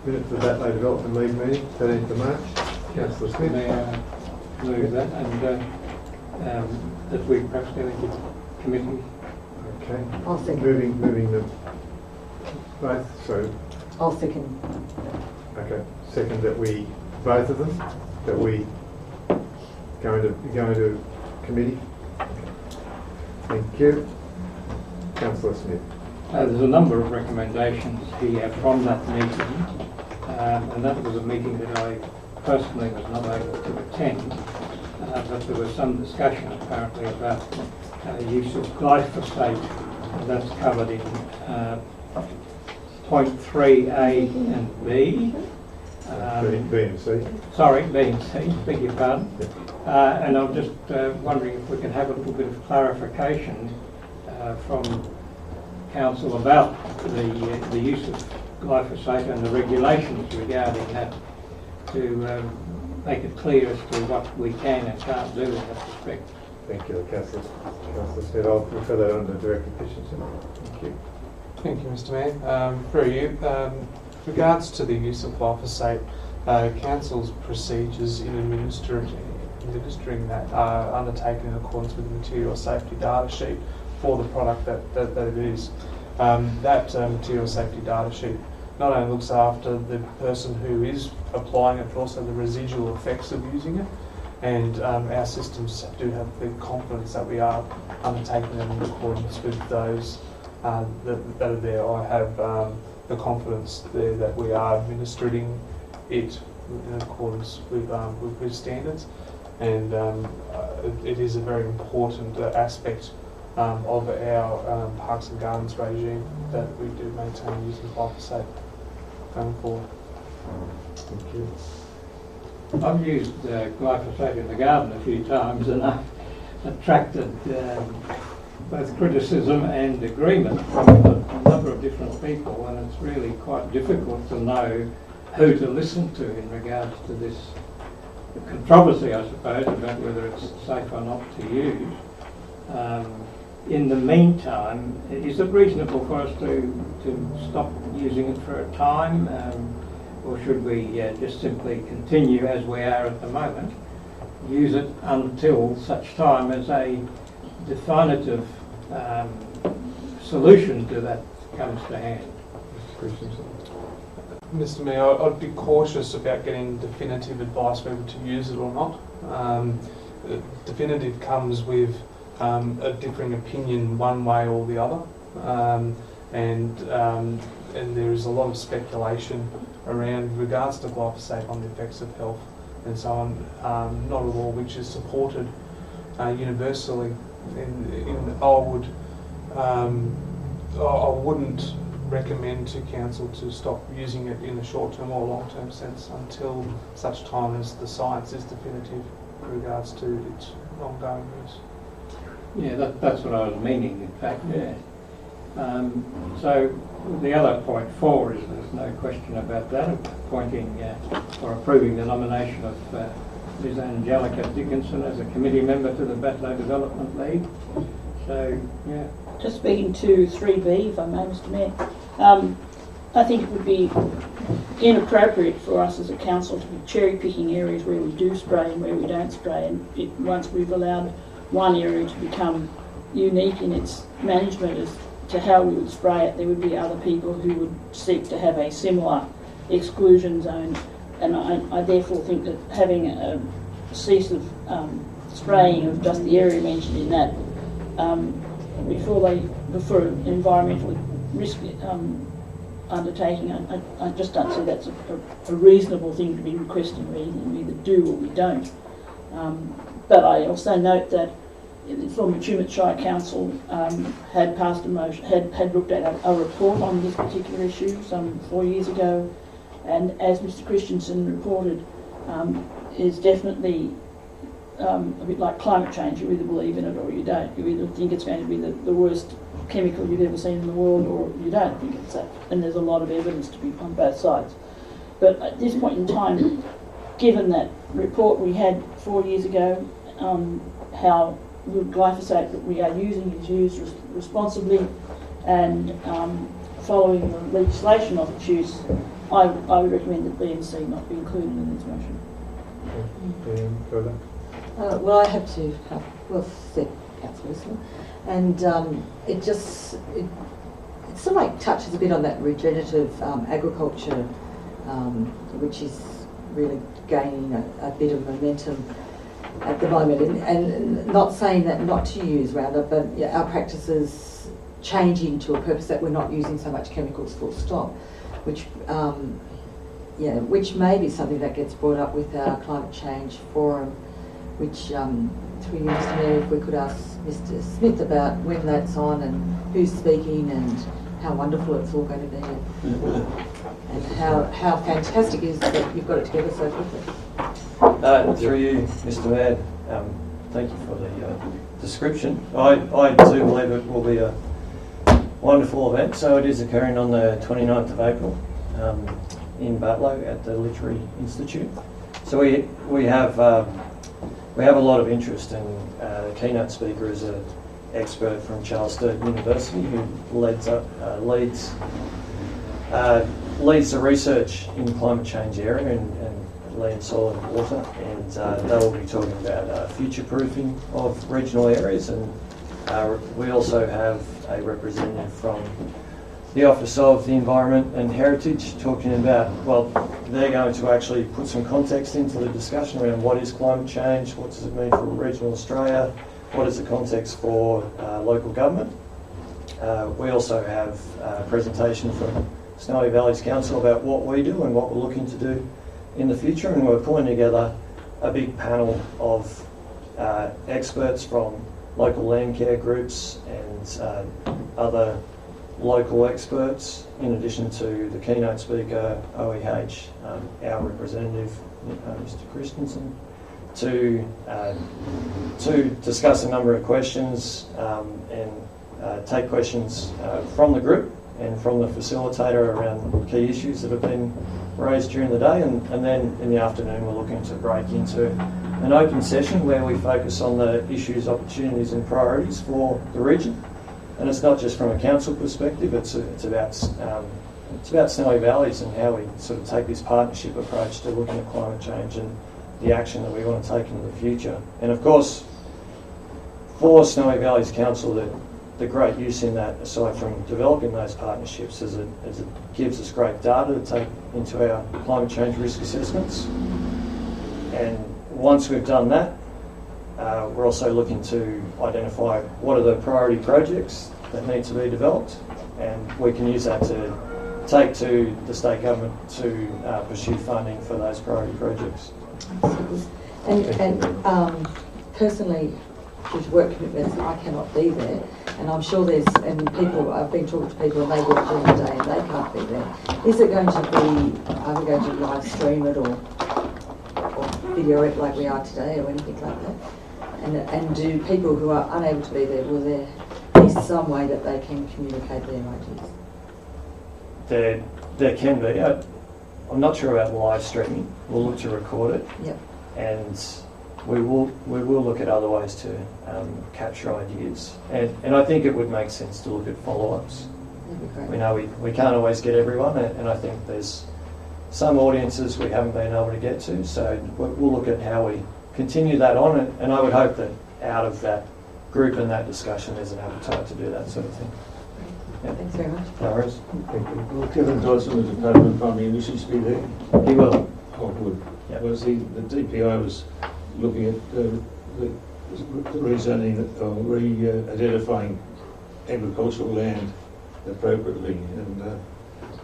[SPEAKER 1] Minutes of the Batley Development League meeting, 13th of March. Councillor Smith.
[SPEAKER 10] May I move that, and that we perhaps delegate committee.
[SPEAKER 1] Okay.
[SPEAKER 3] I'll second.
[SPEAKER 1] Moving them both. So.
[SPEAKER 3] I'll second.
[SPEAKER 1] Okay. Second that we both of them that we go into committee. Thank you. Councillor Smith.
[SPEAKER 10] There's a number of recommendations here from that meeting, and that was a meeting that I personally was not able to attend, but there was some discussion apparently about use of glyphosate, and that's covered in point 3A and B.
[SPEAKER 1] B and C.
[SPEAKER 10] Sorry, B and C, beg your pardon. And I'm just wondering if we can have a little bit of clarification from Council about the use of glyphosate and the regulations regarding that, to make it clear as to what we can and can't do in that respect.
[SPEAKER 1] Thank you, Councillor Smith. I'll refer that on to Director Christensen. Thank you.
[SPEAKER 8] Thank you, Mr Mayor. Through you, regards to the use of glyphosate, Council's procedures in administering that are undertaken in accordance with the material safety data sheet for the product that it is. That material safety data sheet not only looks after the person who is applying it, but also the residual effects of using it. And our systems do have the confidence that we are undertaking them in accordance with those that are there. I have the confidence there that we are administering it in accordance with standards, and it is a very important aspect of our parks and gardens regime that we do maintain using glyphosate going forward.
[SPEAKER 1] Thank you.
[SPEAKER 10] I've used glyphosate in the garden a few times, and I've attracted both criticism and agreement from a number of different people, and it's really quite difficult to know who to listen to in regards to this controversy, I suppose, about whether it's safe or not to use. In the meantime, is it reasonable for us to stop using it for a time, or should we just simply continue as we are at the moment? use it until such time as a definitive solution to that comes to hand.
[SPEAKER 8] Mr. Mayor, I'd be cautious about getting definitive advice whether to use it or not. Definitive comes with a differing opinion one way or the other, and there is a lot of speculation around regards to glyphosate on the effects of health and so on. Not a law which is supported universally. I wouldn't recommend to council to stop using it in a short-term or long-term sense until such time as the science is definitive with regards to its ongoing use.
[SPEAKER 10] Yeah, that's what I was meaning, in fact, yeah. So the other point 4 is there's no question about that, appointing or approving the nomination of Ms Angelica Dickinson as a committee member to the Battler Development League. So, yeah.
[SPEAKER 2] Just speaking to 3B, if I may, Mr. Mayor, I think it would be inappropriate for us as a council to be cherry picking areas where we do spray and where we don't spray, and once we've allowed one area to become unique in its management as to how we would spray it, there would be other people who would seek to have a similar exclusion zone, and I therefore think that having a cease of spraying of just the area mentioned in that before an environmental risk undertaking, I just don't see that's a reasonable thing to be requesting. We either do or we don't. But I also note that the former Tumut Shire Council had passed a motion, had looked at a report on this particular issue some 4 years ago, and as Mr. Christensen reported, is definitely a bit like climate change. You either believe in it or you don't. You either think it's going to be the worst chemical you've ever seen in the world, or you don't think it's that. And there's a lot of evidence to be on both sides. But at this point in time, given that report we had 4 years ago on how the glyphosate that we are using is used responsibly, and following the legislation of its use, I would recommend that B and C not be included in this motion.
[SPEAKER 1] Further?
[SPEAKER 3] Well, I have to, well said, Councillor Whistler, and it sort of like touches a bit on that regenerative agriculture, which is really gaining a bit of momentum at the moment, and not saying that not to use Roundup, but yeah, our practices changing to a purpose that we're not using so much chemicals full stop, which which may be something that gets brought up with our climate change forum, which through you, Mr. Mayor, if we could ask Mr. Smith about when that's on and who's speaking and how wonderful it's all going to be, and how fantastic it is that you've got it together so quickly.
[SPEAKER 11] Through you, Mr. Mayor, thank you for the description. I do believe it will be a wonderful event. So it is occurring on the 29th of April in Batlow at the Literary Institute. So we have a lot of interest, and the keynote speaker is an expert from Charles Sturt University who leads the research in the climate change area and land, soil and water, and they will be talking about future-proofing of regional areas, and we also have a representative from the Office of the Environment and Heritage talking about, well, they're going to actually put some context into the discussion around what is climate change, what does it mean for regional Australia, what is the context for local government. We also have a presentation from Snowy Valleys Council about what we do and what we're looking to do in the future, and we're pulling together a big panel of experts from local land care groups and other local experts, in addition to the keynote speaker, OEH, our representative, Mr. Christensen, to discuss a number of questions and take questions from the group and from the facilitator around key issues that have been raised during the day, and then in the afternoon we're looking to break into an open session where we focus on the issues, opportunities and priorities for the region. And it's not just from a council perspective, it's about Snowy Valleys and how we sort of take this partnership approach to looking at climate change and the action that we want to take into the future. And of course, for Snowy Valleys Council, the great use in that, aside from developing those partnerships, is it gives us great data to take into our climate change risk assessments. And once we've done that, we're also looking to identify what are the priority projects that need to be developed, and we can use that to take to the state government to pursue funding for those priority projects.
[SPEAKER 3] And personally, due to work commitments, I cannot be there, and I'm sure people, I've been talking to people and they work during the day and they can't be there. Is it going to be, are we going to live stream it or video it like we are today or anything like that? And do people who are unable to be there, will there be some way that they can communicate their ideas?
[SPEAKER 11] There can be. I'm not sure about live streaming. We'll look to record it.
[SPEAKER 3] Yep.
[SPEAKER 11] And we will look at other ways to capture ideas. And I think it would make sense to look at follow-ups.
[SPEAKER 3] That'd be great.
[SPEAKER 11] We know we can't always get everyone, and I think there's some audiences we haven't been able to get to, so we'll look at how we continue that on, and I would hope that out of that group and that discussion there's an appetite to do that sort of thing. Yeah.
[SPEAKER 3] Thanks very much.
[SPEAKER 11] No worries.
[SPEAKER 5] Thank you. Well, Kevin Dodson, the Department of Primary Industries, be there?
[SPEAKER 11] He will.
[SPEAKER 5] Oh, good.
[SPEAKER 11] Yep.
[SPEAKER 5] Was the DPI was looking at the rezoning or re-identifying agricultural land appropriately, and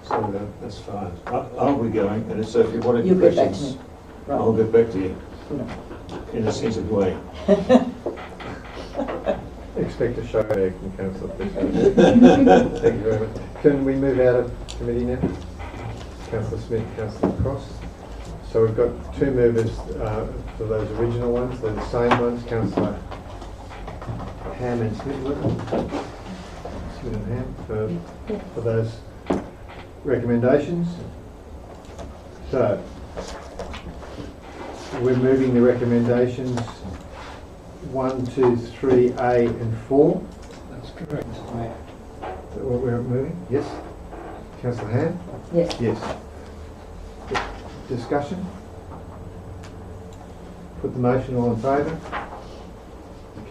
[SPEAKER 5] so that's fine. I'll be going, and so if you want any
[SPEAKER 3] You'll get back to
[SPEAKER 5] questions,
[SPEAKER 3] me. Right.
[SPEAKER 5] I'll get back to you
[SPEAKER 3] No.
[SPEAKER 5] in a sensitive way.
[SPEAKER 1] Expect a show there from Councillor. Thank you very much. Can we move out of committee now? Councillor Smith, Councillor Cross. So we've got two movers for those original ones. They're the same ones, Councillor Ham and Smith. Smith and Ham for those recommendations. So we're moving the recommendations 1, 2, 3A and 4.
[SPEAKER 10] That's correct, Mayor.
[SPEAKER 1] Is that what we're moving? Yes? Councillor Ham?
[SPEAKER 3] Yes.
[SPEAKER 1] Yes. Discussion? Put the motion, all in favour?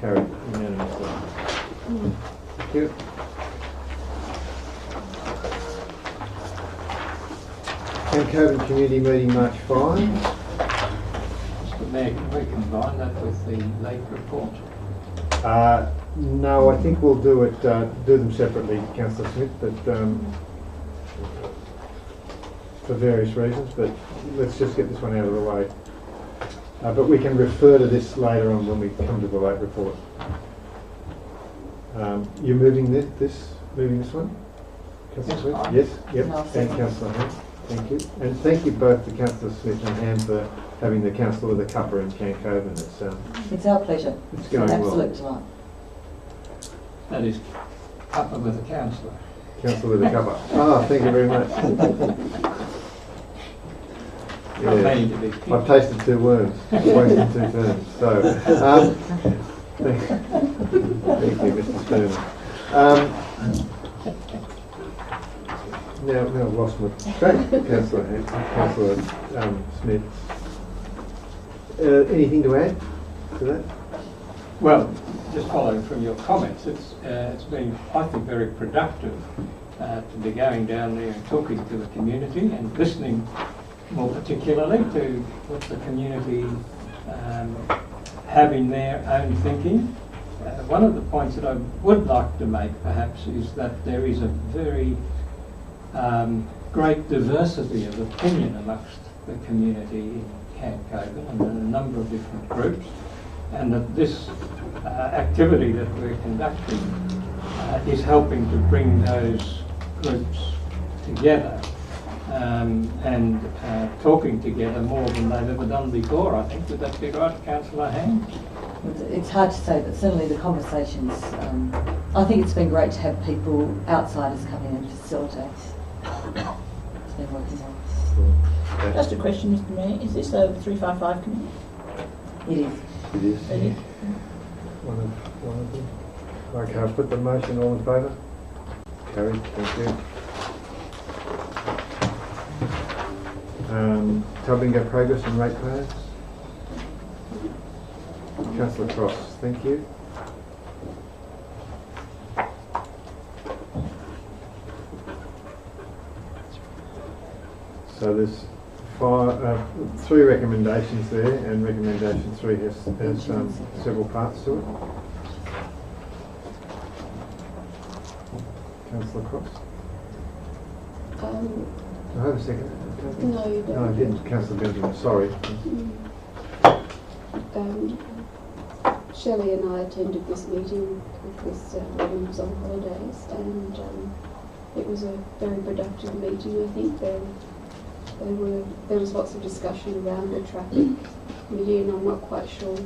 [SPEAKER 1] Carried unanimously. Thank you. Camp Coburn Community Meeting March 5.
[SPEAKER 10] Mr. Mayor, can we combine that with the late report?
[SPEAKER 1] No, I think we'll do them separately, Councillor Smith, but for various reasons, but let's just get this one out of the way. But we can refer to this later on when we come to the late report. You're moving this one? Councillor Smith? Yes, yep,
[SPEAKER 3] No,
[SPEAKER 1] and Councillor Ham. Thank you. And thank you both to Councillor Smith and Ham for having the council with a cuppa in Camp Coburn.
[SPEAKER 3] It's our pleasure.
[SPEAKER 1] It's going
[SPEAKER 3] an
[SPEAKER 1] well.
[SPEAKER 3] absolute delight.
[SPEAKER 10] That is upper with a councillor.
[SPEAKER 1] Councillor with a cuppa. Ah, thank you very much.
[SPEAKER 10] Not many
[SPEAKER 1] Yeah.
[SPEAKER 10] to be picked.
[SPEAKER 1] I've tasted 2 worms, wasted 2 terms. So, thank you, Mr. Spooner. Now I've lost my track, Councillor Smith. Anything to add to that?
[SPEAKER 10] Well, just following from your comments, it's been, I think, very productive to be going down there and talking to the community and listening more particularly to what the community have in their own thinking. One of the points that I would like to make perhaps is that there is a very great diversity of opinion amongst the community in Camp Coburn and in a number of different groups, and that this activity that we're conducting is helping to bring those groups together and talking together more than they've ever done before, I think. Would that be right, Councillor Ham?
[SPEAKER 3] It's hard to say, but certainly the conversations, I think it's been great to have people, outsiders, come in and facilitate. It's been working well.
[SPEAKER 2] Just a question, Mr. Mayor. Is this a 355 committee?
[SPEAKER 3] It is.
[SPEAKER 1] It is.
[SPEAKER 2] It is.
[SPEAKER 1] One of them. Okay, I'll put the motion, all in favour? Carried, thank you. Tobingo progress and ratepayers. Councillor Cross, thank you. So there's three recommendations there, and recommendation 3 has several parts to it. Councillor Cross. Do I have a second?
[SPEAKER 7] No, you don't.
[SPEAKER 1] No, I didn't. Councillor Benjamin, sorry.
[SPEAKER 7] Shelley and I attended this meeting because Robin was on holidays, and it was a very productive meeting. I think there was lots of discussion around the traffic committee, and I'm not quite sure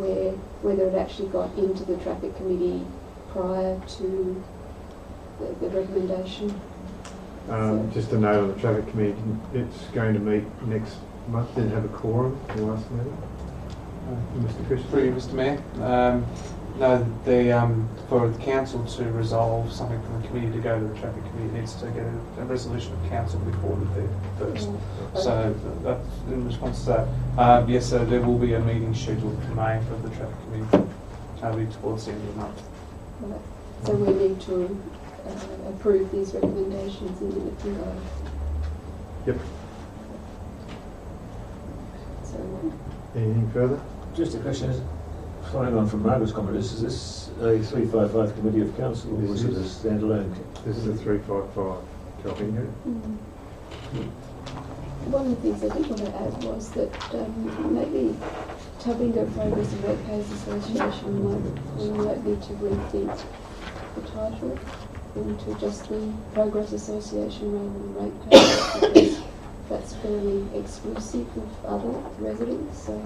[SPEAKER 7] whether it actually got into the traffic committee prior to the recommendation.
[SPEAKER 1] Just a note on the traffic committee, it's going to meet next month. Didn't have a quorum in the last meeting. Mr. Christian.
[SPEAKER 8] Through you, Mr. Mayor. No, for the council to resolve something from the committee to go to the traffic committee, it needs to get a resolution of council before the 31st. So that's in response to that. Yes, so there will be a meeting scheduled for May for the traffic committee. That'll be towards the end of the month.
[SPEAKER 7] Right. So we need to approve these recommendations and then it can go.
[SPEAKER 1] Yep.
[SPEAKER 7] So,
[SPEAKER 1] anything further?
[SPEAKER 5] Just a question, following on from Margaret's comment, is this a 355 committee of council, or is it a standalone?
[SPEAKER 1] This is a 355 Calvingo.
[SPEAKER 7] one of the things I did want to add was that maybe Tabingo Progress and Ratepayers Association might need to rethink the title and to just be Progress Association rather than Ratepayers, because that's fairly exclusive of other residents. So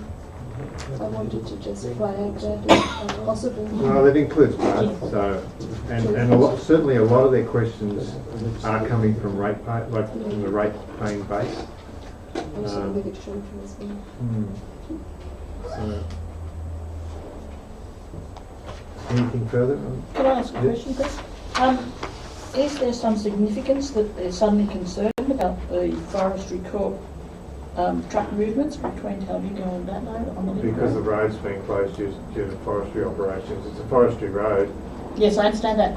[SPEAKER 7] I wanted to just flag that as a possible.
[SPEAKER 1] Well, that includes both. So, and a lot, certainly a lot of their questions are coming from from the rate paying base.
[SPEAKER 7] Also make it shorter as well.
[SPEAKER 1] So, anything further?
[SPEAKER 2] Can I ask a question, please? Is there some significance that they're suddenly concerned about the Forestry Corp truck movements between Talbingo and Batlow on the Link
[SPEAKER 1] Because the
[SPEAKER 2] Road?
[SPEAKER 1] road's been closed due to forestry operations. It's a forestry road.
[SPEAKER 2] Yes, I understand that.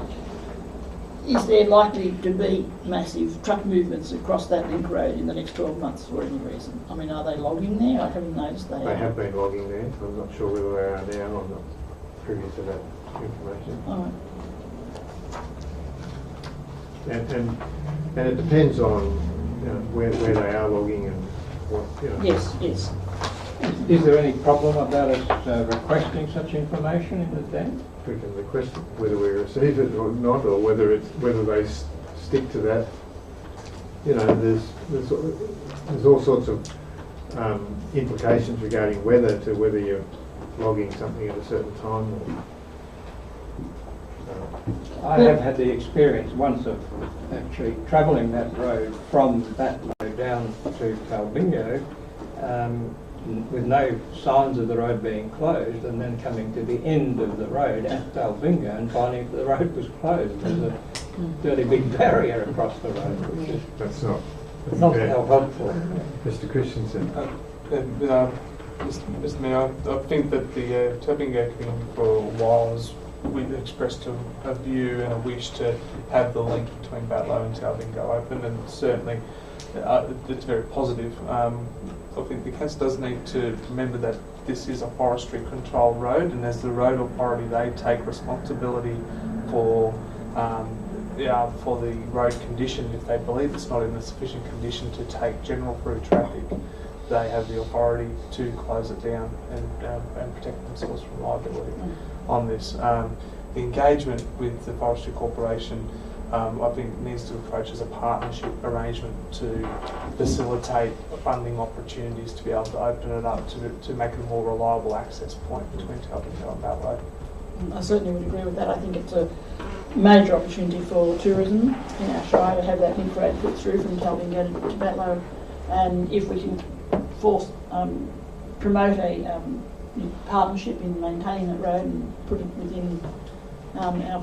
[SPEAKER 2] Is there likely to be massive truck movements across that link road in the next 12 months for any reason? I mean, are they logging there? I haven't noticed they
[SPEAKER 1] They have been logging there. I'm not sure whether they are now. I'm not privy to that information.
[SPEAKER 2] All right.
[SPEAKER 1] And it depends on where they are logging and what,
[SPEAKER 2] Yes, yes.
[SPEAKER 10] Is there any problem about us requesting such information in advance?
[SPEAKER 1] We can request whether we receive it or not, or whether they stick to that. There's all sorts of implications regarding whether you're logging something at a certain time.
[SPEAKER 10] I have had the experience once of actually travelling that road from that road down to Talbingo with no signs of the road being closed, and then coming to the end of the road at Talbingo and finding the road was closed. There's a fairly big barrier across the road, which is
[SPEAKER 1] That's not
[SPEAKER 10] not helpful.
[SPEAKER 1] Mr. Christensen.
[SPEAKER 8] Mr. Mayor, I think that the Talbingo committee for a while has expressed a view and a wish to have the link between Batlow and Talbingo open, and certainly it's very positive. I think the council does need to remember that this is a forestry controlled road, and as the road authority they take responsibility for the road condition. If they believe it's not in a sufficient condition to take general through traffic, they have the authority to close it down and protect themselves from liability on this. The engagement with the Forestry Corporation I think needs to approach as a partnership arrangement to facilitate funding opportunities to be able to open it up to make it a more reliable access point between Talbingo and Batlow.
[SPEAKER 2] I certainly would agree with that. I think it's a major opportunity for tourism in our shire to have that link road put through from Talbingo to Batlow, and if we can promote a partnership in maintaining that road and put it within our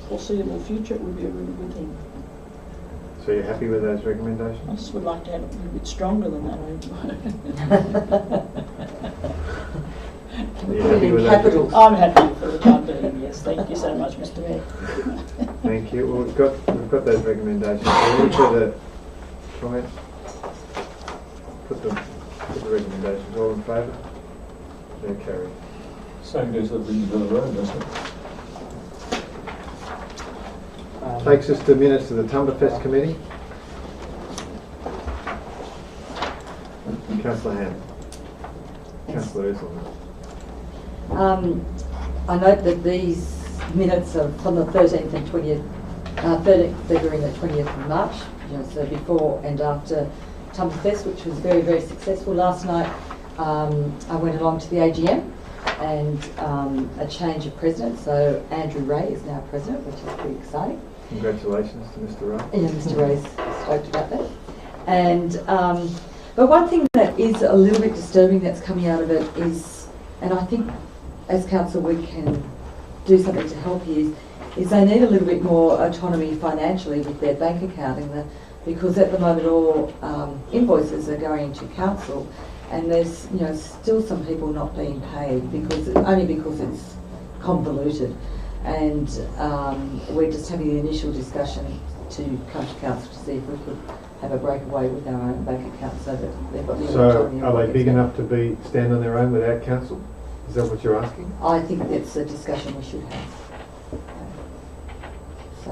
[SPEAKER 2] foreseeable future, it would be a really good thing.
[SPEAKER 1] So you're happy with those recommendations?
[SPEAKER 2] I just would like to have it a little bit stronger than that.
[SPEAKER 1] Are you
[SPEAKER 3] Put it
[SPEAKER 1] happy
[SPEAKER 3] in
[SPEAKER 1] with that?
[SPEAKER 3] capitals.
[SPEAKER 2] I'm happy for the time being, yes. Thank you so much, Mr Mayor.
[SPEAKER 1] Thank you. Well, we've got those recommendations. Any further comments? Put the recommendations. All in favour? They're carried.
[SPEAKER 5] Same goes for the Riverina Road, doesn't it?
[SPEAKER 1] Takes us to minutes of the Tumberfest Committee. Councillor Ham. Councillor Islam.
[SPEAKER 3] I note that these minutes are from the 13th and 20th, 13th February and the 20th of March, so before and after Tumberfest, which was very, very successful. Last night I went along to the AGM and a change of president, so Andrew Ray is now president, which is pretty exciting.
[SPEAKER 1] Congratulations to Mr. Ray.
[SPEAKER 3] Yeah, Mr. Ray's stoked about that. And but one thing that is a little bit disturbing that's coming out of it is, and I think as council we can do something to help here, is they need a little bit more autonomy financially with their bank account, because at the moment all invoices are going to council, and there's still some people not being paid only because it's convoluted, and we're just having the initial discussion to come to council to see if we could have a breakaway with our own bank account so that they've got the autonomy.
[SPEAKER 1] So are they big enough to stand on their own without council? Is that what you're asking?
[SPEAKER 3] I think that's a discussion we should have. So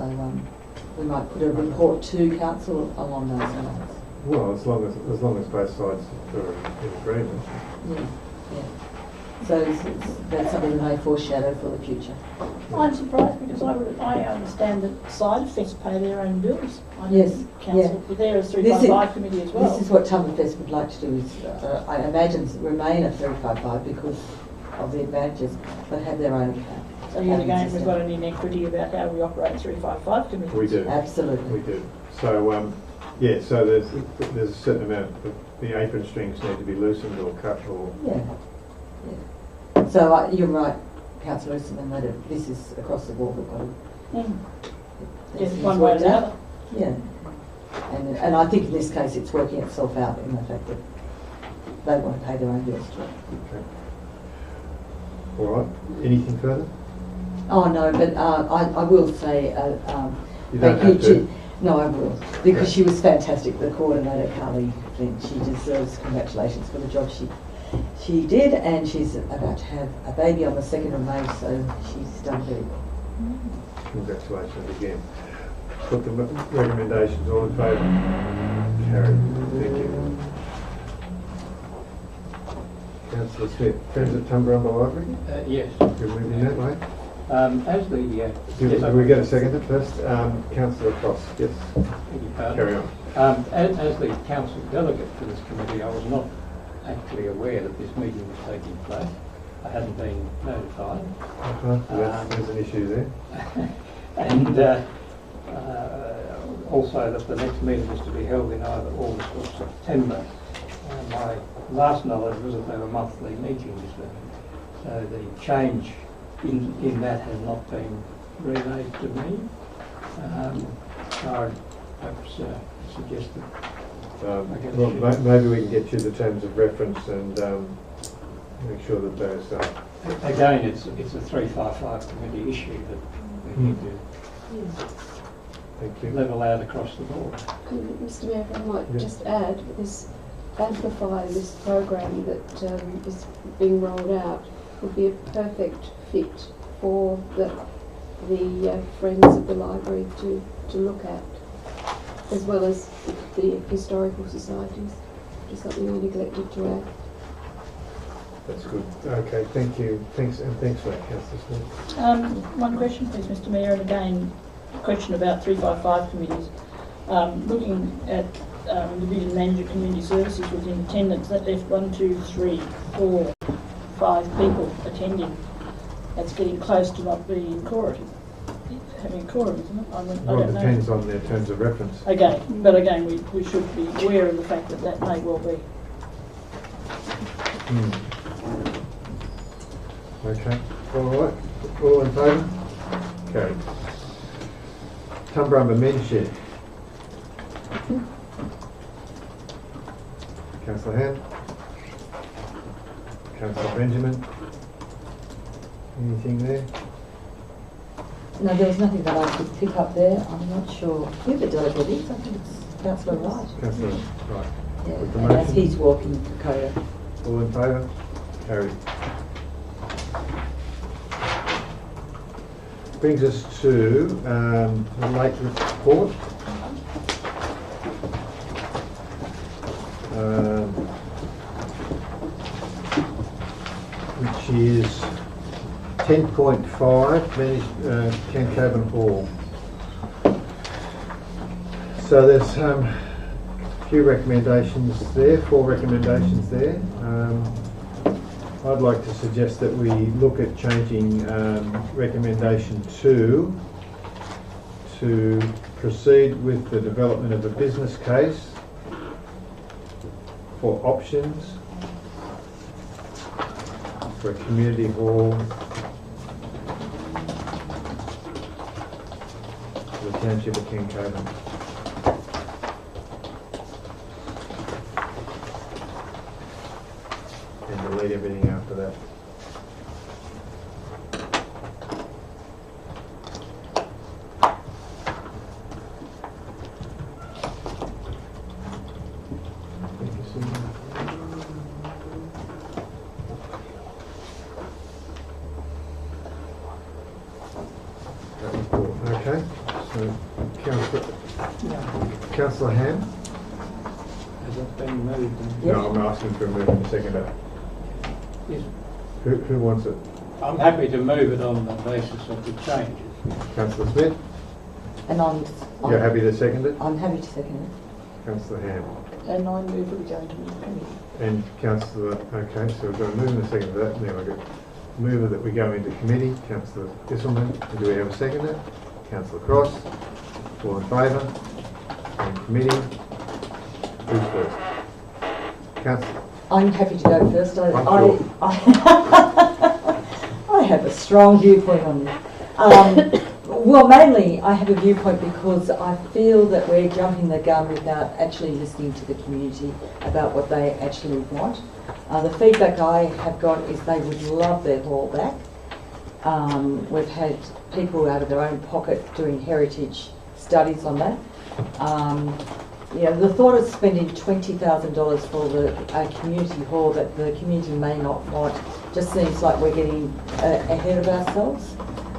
[SPEAKER 3] we might put a report to council along those lines.
[SPEAKER 1] Well, as long as both sides are in agreement.
[SPEAKER 3] Yeah. So that's something that may foreshadow for the future.
[SPEAKER 2] I'm surprised because I understand that side effects pay their own bills.
[SPEAKER 3] Yes,
[SPEAKER 2] Council, but there is 355 committee as well.
[SPEAKER 3] This is what Tumberfest would like to do, is I imagine remain a 355 because of the advantages, but have their own account.
[SPEAKER 2] So yet again, we've got an inequity about how we operate 355 committees.
[SPEAKER 1] We do.
[SPEAKER 3] Absolutely.
[SPEAKER 1] We do. So yeah, so there's a certain amount of the apron strings need to be loosened or cut or.
[SPEAKER 3] Yeah. So you're right, Councillor Usman, that this is across the board.
[SPEAKER 2] Yes, one way or the other.
[SPEAKER 3] Yeah. And I think in this case it's working itself out in the fact that they want to pay their own bills too.
[SPEAKER 1] Okay. All right. Anything further?
[SPEAKER 3] Oh no, but I will say
[SPEAKER 1] You don't have to.
[SPEAKER 3] No, I will, because she was fantastic, the coordinator, Carly Flint. She deserves congratulations for the job she did, and she's about to have a baby on the 2nd of May, so she's done very well.
[SPEAKER 1] Congratulations again. Put the recommendations all in favour. Carried. Thank you. Councillor Smith, friends at Tumbarumba Library?
[SPEAKER 10] Yes.
[SPEAKER 1] You're moving that way?
[SPEAKER 10] As the...
[SPEAKER 1] Do we get a second at first? Councillor Cross, yes. Carry on.
[SPEAKER 10] As the council delegate for this committee, I was not actually aware that this meeting was taking place. I hadn't been notified.
[SPEAKER 1] There's an issue there.
[SPEAKER 10] And also that the next meeting was to be held in either August or September. My last knowledge was that they were monthly meetings, so the change in that has not been relayed to me. So I'd perhaps suggest that
[SPEAKER 1] well, maybe we can get you the terms of reference and make sure that those
[SPEAKER 10] again, it's a 355 committee issue that we need to level out across the board.
[SPEAKER 7] Mr Mayor, if I might just add, Amplify, this program that is being rolled out, would be a perfect fit for the Friends of the Library to look at, as well as the historical societies. Just something I neglected to add.
[SPEAKER 1] That's good. Okay, thank you. Thanks, and thanks for that, Councillor Smith.
[SPEAKER 2] One question, please, Mr Mayor, and again, a question about 355 committees. Looking at Division Manager Community Services within attendance, that left 1, 2, 3, 4, 5 people attending. That's getting close to not being having a quorum, isn't it? I don't know.
[SPEAKER 1] Depends on their terms of reference.
[SPEAKER 2] Okay, but again, we should be aware of the fact that that may well be.
[SPEAKER 1] Okay, all right. All in favour? Carried. Tumbarumba Men's Shed. Councillor Ham. Councillor Benjamin. Anything there?
[SPEAKER 3] No, there was nothing that I could pick up there. I'm not sure who the delegate is. I think it's Councillor Wright.
[SPEAKER 1] Councillor Wright.
[SPEAKER 3] Yeah,
[SPEAKER 1] With the
[SPEAKER 3] and as
[SPEAKER 1] motion?
[SPEAKER 3] he's walking Dakota.
[SPEAKER 1] All in favour? Carried. Brings us to the late report. Which is 10.5, managed Cancoban Hall. So there's a few recommendations there, 4 recommendations there. I'd like to suggest that we look at changing recommendation 2 to proceed with the development of a business case for options for a community hall for the township of Cancoban. And delete everything after that. Okay, so Councillor Ham?
[SPEAKER 10] Has it been moved?
[SPEAKER 1] No, I'm asking for a move in a second.
[SPEAKER 10] Yes.
[SPEAKER 1] Who wants it?
[SPEAKER 10] I'm happy to move it on the basis of the changes.
[SPEAKER 1] Councillor Smith?
[SPEAKER 3] And
[SPEAKER 1] You're happy to second it?
[SPEAKER 3] I'm happy to second it.
[SPEAKER 1] Councillor Ham?
[SPEAKER 2] And I move that we go into committee.
[SPEAKER 1] And Councillor, okay, so we've got a move and a second to that, and then we've got mover that we go into committee, Councillor Disselman. Do we have a seconder? Councillor Cross. All in favour? And committee. Who's first? Councillor.
[SPEAKER 3] I'm happy to go first.
[SPEAKER 1] I'm sure.
[SPEAKER 3] I have a strong viewpoint on this. Well, mainly I have a viewpoint because I feel that we're jumping the gun without actually listening to the community about what they actually want. The feedback I have got is they would love their hall back. We've had people out of their own pocket doing heritage studies on that. The thought of spending $20,000 for a community hall that the community may not want just seems like we're getting ahead of ourselves.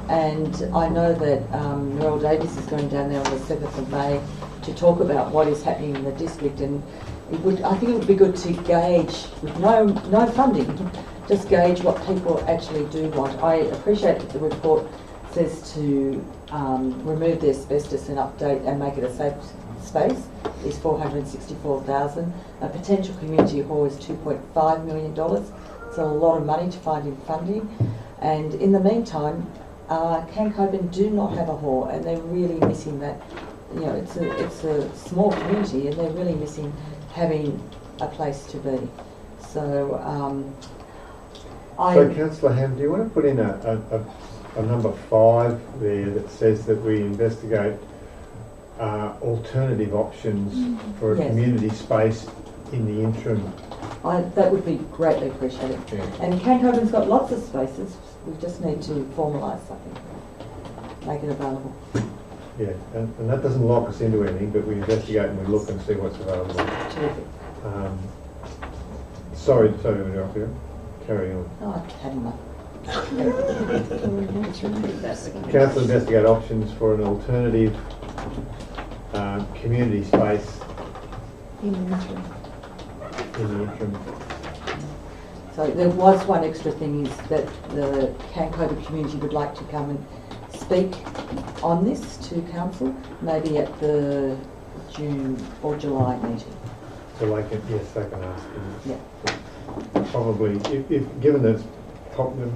[SPEAKER 3] And I know that Noel Davis is going down there on the 7th of May to talk about what is happening in the district, and I think it would be good to gauge, with no funding, just gauge what people actually do want. I appreciate that the report says to remove the asbestos and update and make it a safe space is $464,000. A potential community hall is $2.5 million. It's a lot of money to find in funding. And in the meantime, Cancoban do not have a hall, and they're really missing that. It's a small community, and they're really missing having a place to be. So,
[SPEAKER 1] So, Councillor Ham, do you want to put in a number 5 there that says that we investigate alternative options for a community space in the interim?
[SPEAKER 3] That would be greatly appreciated.
[SPEAKER 1] Yeah.
[SPEAKER 3] And Cancoban's got lots of spaces. We just need to formalise something, make it available.
[SPEAKER 1] Yeah, and that doesn't lock us into anything, but we investigate and we look and see what's available.
[SPEAKER 3] Terrific.
[SPEAKER 1] Sorry to interrupt you. Carry on.
[SPEAKER 3] Oh, I've had enough.
[SPEAKER 1] Council investigate options for an alternative community space
[SPEAKER 2] In the interim.
[SPEAKER 1] in the interim.
[SPEAKER 3] So there was one extra thing is that the Cancoban community would like to come and speak on this to council, maybe at the June or July meeting.
[SPEAKER 1] So they can, yes, they can ask.
[SPEAKER 3] Yeah.
[SPEAKER 1] Probably, if given that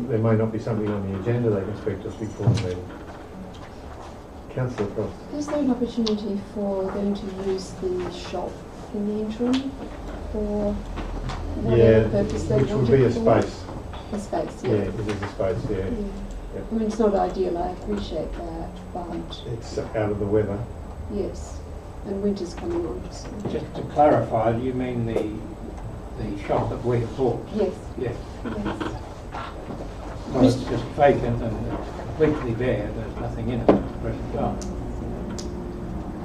[SPEAKER 1] there may not be something on the agenda, they can speak just before the meeting. Councillor Cross.
[SPEAKER 7] Is there an opportunity for them to use the shop in the interim for whatever purpose they
[SPEAKER 1] which
[SPEAKER 7] want
[SPEAKER 1] would be
[SPEAKER 7] it
[SPEAKER 1] a
[SPEAKER 7] for?
[SPEAKER 1] space.
[SPEAKER 7] A space,
[SPEAKER 1] Yeah, it is a space, yeah.
[SPEAKER 7] Yeah. I mean, it's not ideal, I appreciate that, but
[SPEAKER 1] It's out of the weather.
[SPEAKER 7] yes, and winter's coming on, so.
[SPEAKER 10] Just to clarify, do you mean the shop that we bought?
[SPEAKER 7] Yes,
[SPEAKER 10] Yes.
[SPEAKER 7] yes.
[SPEAKER 10] Well, it's just vacant and completely bare, there's nothing in it at the present time.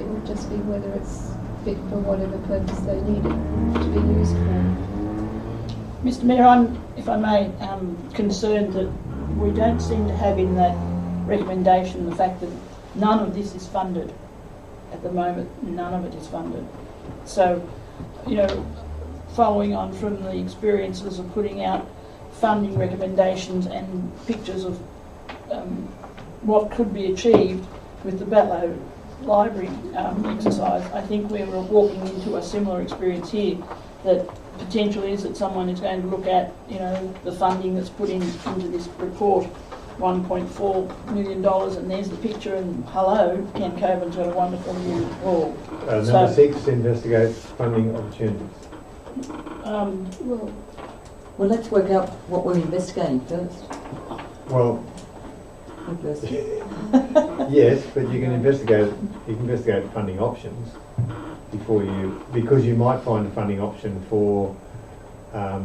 [SPEAKER 7] It would just be whether it's fit for whatever purpose they need it to be used for.
[SPEAKER 2] Mr Mayor, I'm, if I may, concerned that we don't seem to have in that recommendation the fact that none of this is funded. At the moment, none of it is funded. So, you know, following on from the experiences of putting out funding recommendations and pictures of what could be achieved with the Batlow Library exercise, I think we're walking into a similar experience here, that potential is that someone is going to look at, you know, the funding that's put into this report, $1.4 million, and there's the picture, and hello, Ken Coburn's got a wonderful new hall.
[SPEAKER 1] Number 6, investigate funding opportunities.
[SPEAKER 3] Well, let's work out what we're investigating first.
[SPEAKER 1] Well, yes, but you can investigate funding options before you, because you might find a funding option for a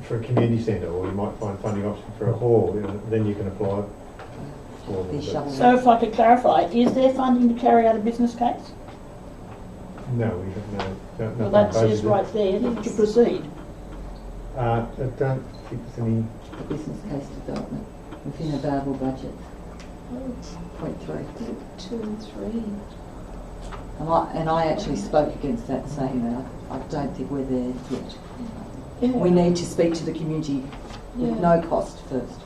[SPEAKER 1] community centre, or you might find funding option for a hall, then you can apply for it.
[SPEAKER 2] So if I could clarify, is there funding to carry out a business case?
[SPEAKER 1] No, we don't know.
[SPEAKER 2] Well, that says right there to proceed.
[SPEAKER 1] I don't think there's any.
[SPEAKER 3] Business case development within available budget. 0.3.
[SPEAKER 7] 2 and 3.
[SPEAKER 3] And I actually spoke against that, saying that I don't think we're there yet. We need to speak to the community with no cost first.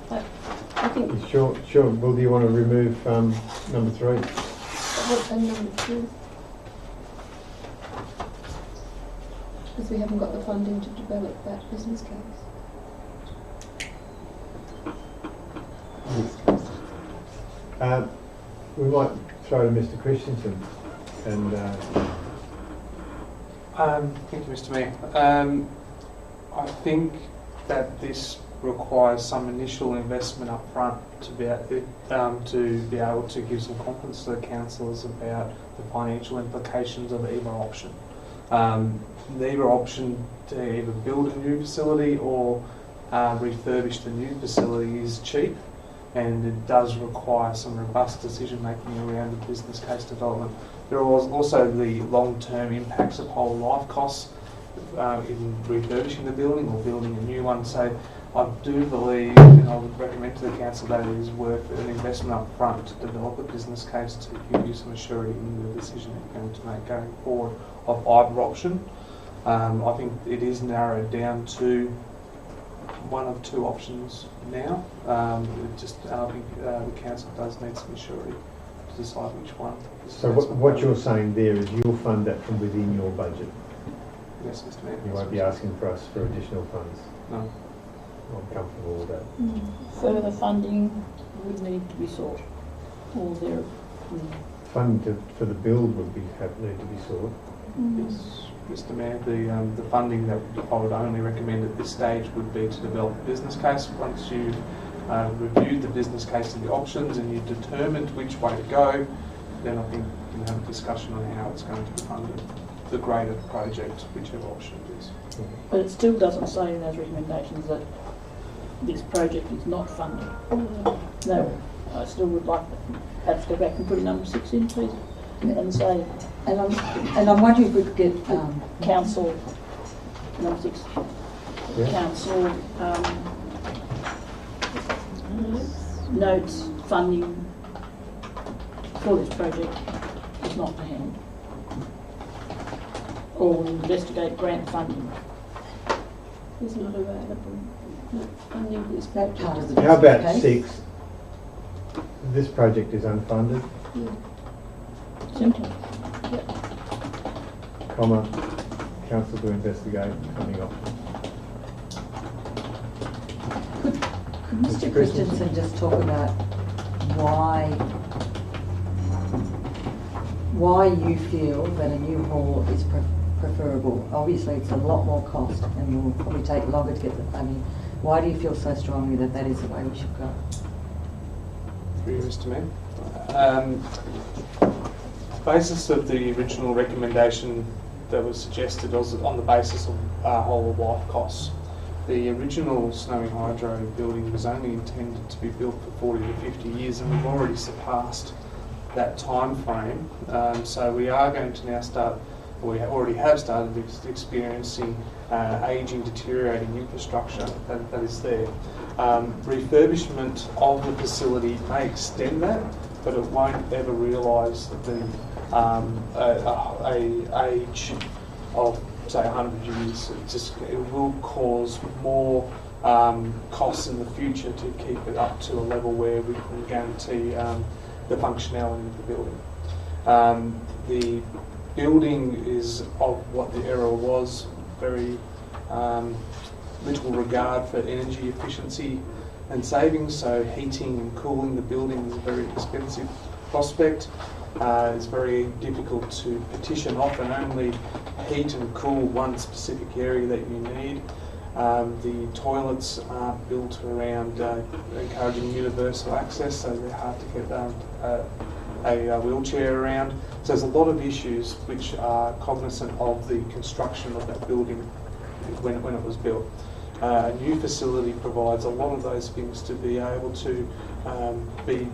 [SPEAKER 7] I think.
[SPEAKER 1] Sure. Well, do you want to remove number 3?
[SPEAKER 7] And number 2. Because we haven't got the funding to develop that business case.
[SPEAKER 1] We might throw to Mr. Christensen and.
[SPEAKER 8] Thank you, Mr Mayor. I think that this requires some initial investment up front to be able to give some confidence to the councillors about the financial implications of either option. Either option to either build a new facility or refurbish the new facility is cheap, and it does require some robust decision making around the business case development. There are also the long-term impacts of whole life costs in refurbishing the building or building a new one. So I do believe, and I would recommend to the council, that it is worth an investment up front to develop a business case to give you some assurity in the decision you're going to make going forward of either option. I think it is narrowed down to one of 2 options now. I think the council does need some assurity to decide which one.
[SPEAKER 1] So what you're saying there is you'll fund that from within your budget?
[SPEAKER 8] Yes, Mr Mayor.
[SPEAKER 1] You won't be asking for us for additional funds?
[SPEAKER 8] No.
[SPEAKER 1] I'm comfortable with that.
[SPEAKER 2] Further funding would need to be sought, or there.
[SPEAKER 1] Funding for the build would need to be sought.
[SPEAKER 8] Yes, Mr Mayor, the funding that I would only recommend at this stage would be to develop a business case. Once you've reviewed the business case and the options and you've determined which way to go, then I think we can have a discussion on how it's going to be funded, the greater project, whichever option it is.
[SPEAKER 2] But it still doesn't say in those recommendations that this project is not funded. No, I still would like to perhaps go back and put number 6 in, please, and say.
[SPEAKER 3] And I'm wondering if we could get
[SPEAKER 2] council number 6.
[SPEAKER 1] Yeah.
[SPEAKER 2] Council notes funding for this project is not to hand, or investigate grant funding.
[SPEAKER 7] Is not available. No funding for this project.
[SPEAKER 3] part of the
[SPEAKER 1] How about
[SPEAKER 3] business case?
[SPEAKER 1] 6? This project is unfunded,
[SPEAKER 2] Simple.
[SPEAKER 1] comma, council to investigate funding options.
[SPEAKER 3] Could Mr. Christensen just talk about why you feel that a new hall is preferable? Obviously, it's a lot more cost and will probably take longer to get the funding. Why do you feel so strongly that that is the way we should go?
[SPEAKER 8] Through you, Mr Mayor. The basis of the original recommendation that was suggested was on the basis of whole of life costs. the original Snowy Hydro building was only intended to be built for 40 to 50 years, and we've already surpassed that time frame. So we are going to now start, we already have started experiencing ageing, deteriorating infrastructure that is there. Refurbishment of the facility may extend that, but it won't ever realise the age of, say, 100 years. It will cause more costs in the future to keep it up to a level where we can guarantee the functionality of the building. The building is of what the era was, very little regard for energy efficiency and savings, so heating and cooling the building is a very expensive prospect. It's very difficult to partition off and only heat and cool one specific area that you need. The toilets aren't built around encouraging universal access, so they're hard to get a wheelchair around. So there's a lot of issues which are cognizant of the construction of that building when it was built. A new facility provides a lot of those things to be able to be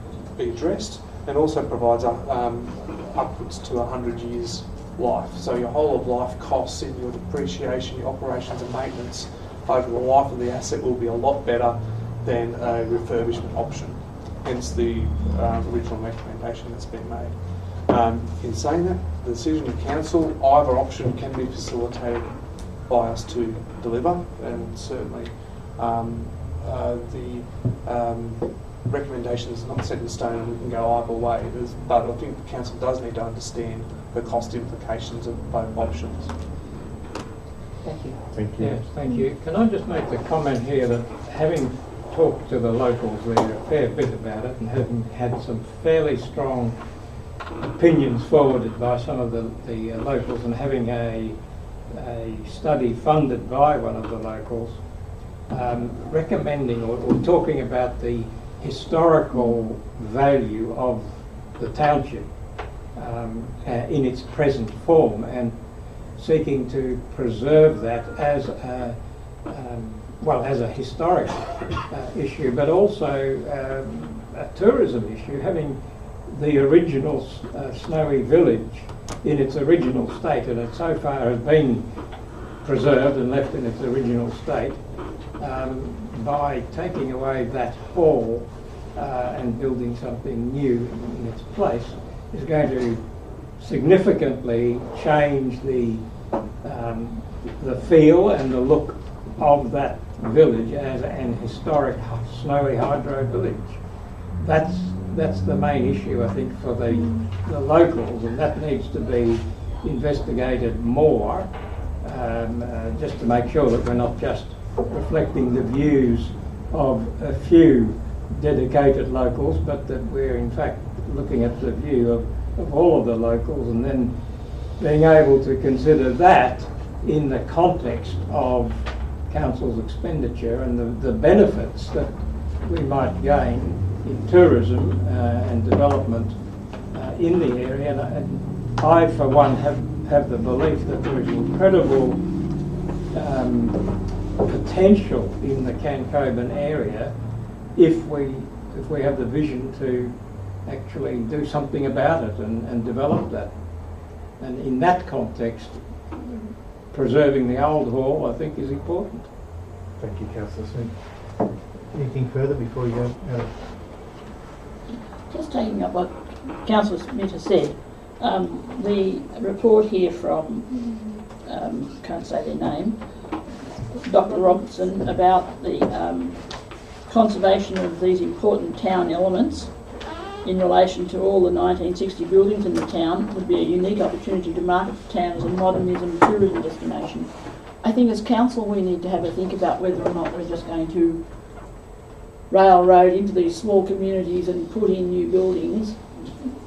[SPEAKER 8] addressed, and also provides upwards to 100 years life. So your whole of life costs in your depreciation, your operations and maintenance over the life of the asset will be a lot better than a refurbishment option. Hence the original recommendation that's been made. In saying that, the decision of council, either option can be facilitated by us to deliver, and certainly the recommendation is not set in stone and we can go either way. But I think the council does need to understand the cost implications of both options.
[SPEAKER 3] Thank you.
[SPEAKER 1] Thank you.
[SPEAKER 10] Yes, thank you. Can I just make the comment here that having talked to the locals there a fair bit about it, and having had some fairly strong opinions forwarded by some of the locals, and having a study funded by one of the locals, recommending or talking about the historical value of the township in its present form, and seeking to preserve that as a historic issue, but also a tourism issue, having the original Snowy Village in its original state, and it so far has been preserved and left in its original state. By taking away that hall and building something new in its place is going to significantly change the feel and the look of that village as an historic Snowy Hydro village. That's the main issue, I think, for the locals, and that needs to be investigated more, just to make sure that we're not just reflecting the views of a few dedicated locals, but that we're in fact looking at the view of all of the locals, and then being able to consider that in the context of council's expenditure and the benefits that we might gain in tourism and development in the area. And I, for one, have the belief that there is incredible potential in the Cancoban area if we have the vision to actually do something about it and develop that. And in that context, preserving the old hall, I think, is important.
[SPEAKER 1] Thank you, Councillor Smith. Anything further before we go?
[SPEAKER 2] Just taking up what Councillor Smith has said, the report here from, can't say their name, Dr. Robertson, about the conservation of these important town elements in relation to all the 1960 buildings in the town would be a unique opportunity to market the town as a modernism and tourism destination. I think as council we need to have a think about whether or not we're just going to railroad into these small communities and put in new buildings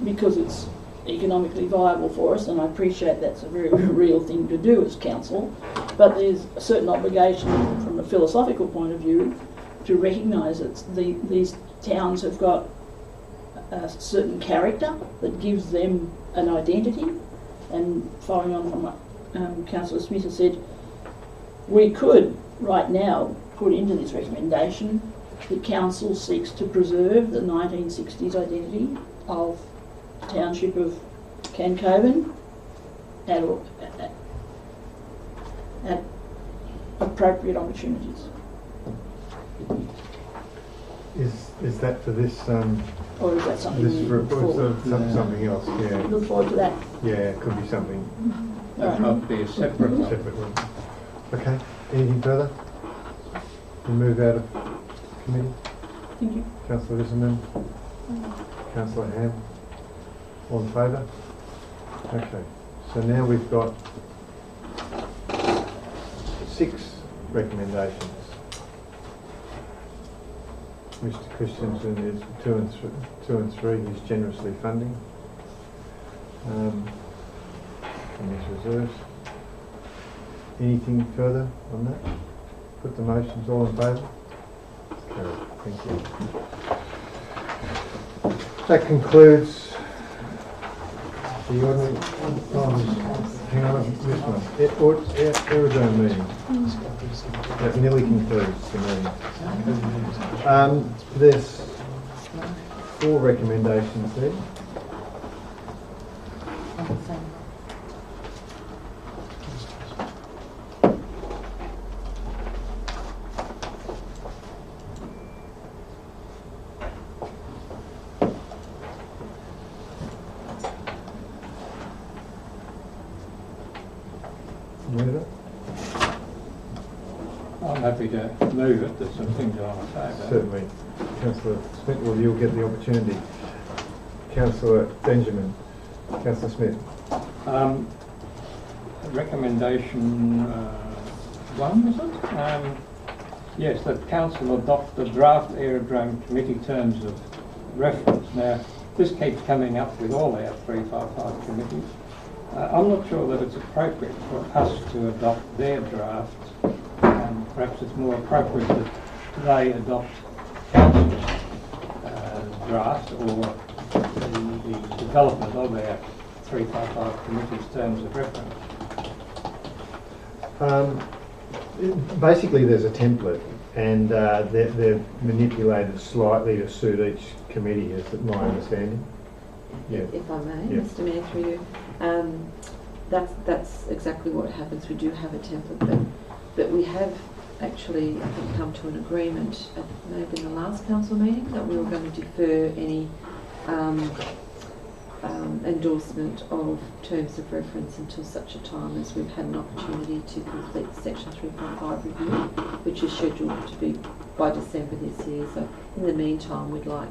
[SPEAKER 2] because it's economically viable for us, and I appreciate that's a very real thing to do as council, but there's a certain obligation from a philosophical point of view to recognise that these towns have got a certain character that gives them an identity. And following on from what Councillor Smith has said, we could right now put into this recommendation, the council seeks to preserve the 1960s identity of the township of Cancoban at appropriate opportunities.
[SPEAKER 1] Is that for this
[SPEAKER 2] Or is that something
[SPEAKER 1] this
[SPEAKER 2] you look
[SPEAKER 1] report?
[SPEAKER 2] forward?
[SPEAKER 1] Something else? Yeah.
[SPEAKER 2] Look forward to that.
[SPEAKER 1] Yeah, it could be something
[SPEAKER 10] That might be a separate one.
[SPEAKER 1] separate one. Okay. Anything further? We move out of committee.
[SPEAKER 2] Thank you.
[SPEAKER 1] Councillor Risserman. Councillor Ham. All in favour? Okay. So now we've got 6 recommendations. Mr. Christensen is 2 and 3. He's generously funding from his reserves. Anything further on that? Put the motions. All in favour? Carried. Thank you. That concludes the ordinary. Hang on, this one. Aerodrome meeting. That nearly concludes the meeting. There's 4 recommendations there. Move it.
[SPEAKER 10] I'm happy to move it. There's some things I want to say about it.
[SPEAKER 1] Certainly. Councillor Smith, well, you'll get the opportunity. Councillor Benjamin. Councillor Smith.
[SPEAKER 10] Recommendation 1, was it? Yes, that council adopt the draft aerodrome committee terms of reference. Now, this keeps coming up with all our 355 committees. I'm not sure that it's appropriate for us to adopt their draft. Perhaps it's more appropriate that they adopt council's draft or the development of our 355 committee's terms of reference.
[SPEAKER 1] Basically, there's a template, and they're manipulated slightly to suit each committee, is my understanding. Yeah.
[SPEAKER 4] If I may,
[SPEAKER 1] Yeah.
[SPEAKER 4] Mr Mayor, through you. That's exactly what happens. We do have a template, but we have actually, I think, come to an agreement at maybe in the last council meeting that we were going to defer any endorsement of terms of reference until such a time as we've had an opportunity to complete the Section 3.5 review, which is scheduled to be by December this year. So in the meantime, we'd like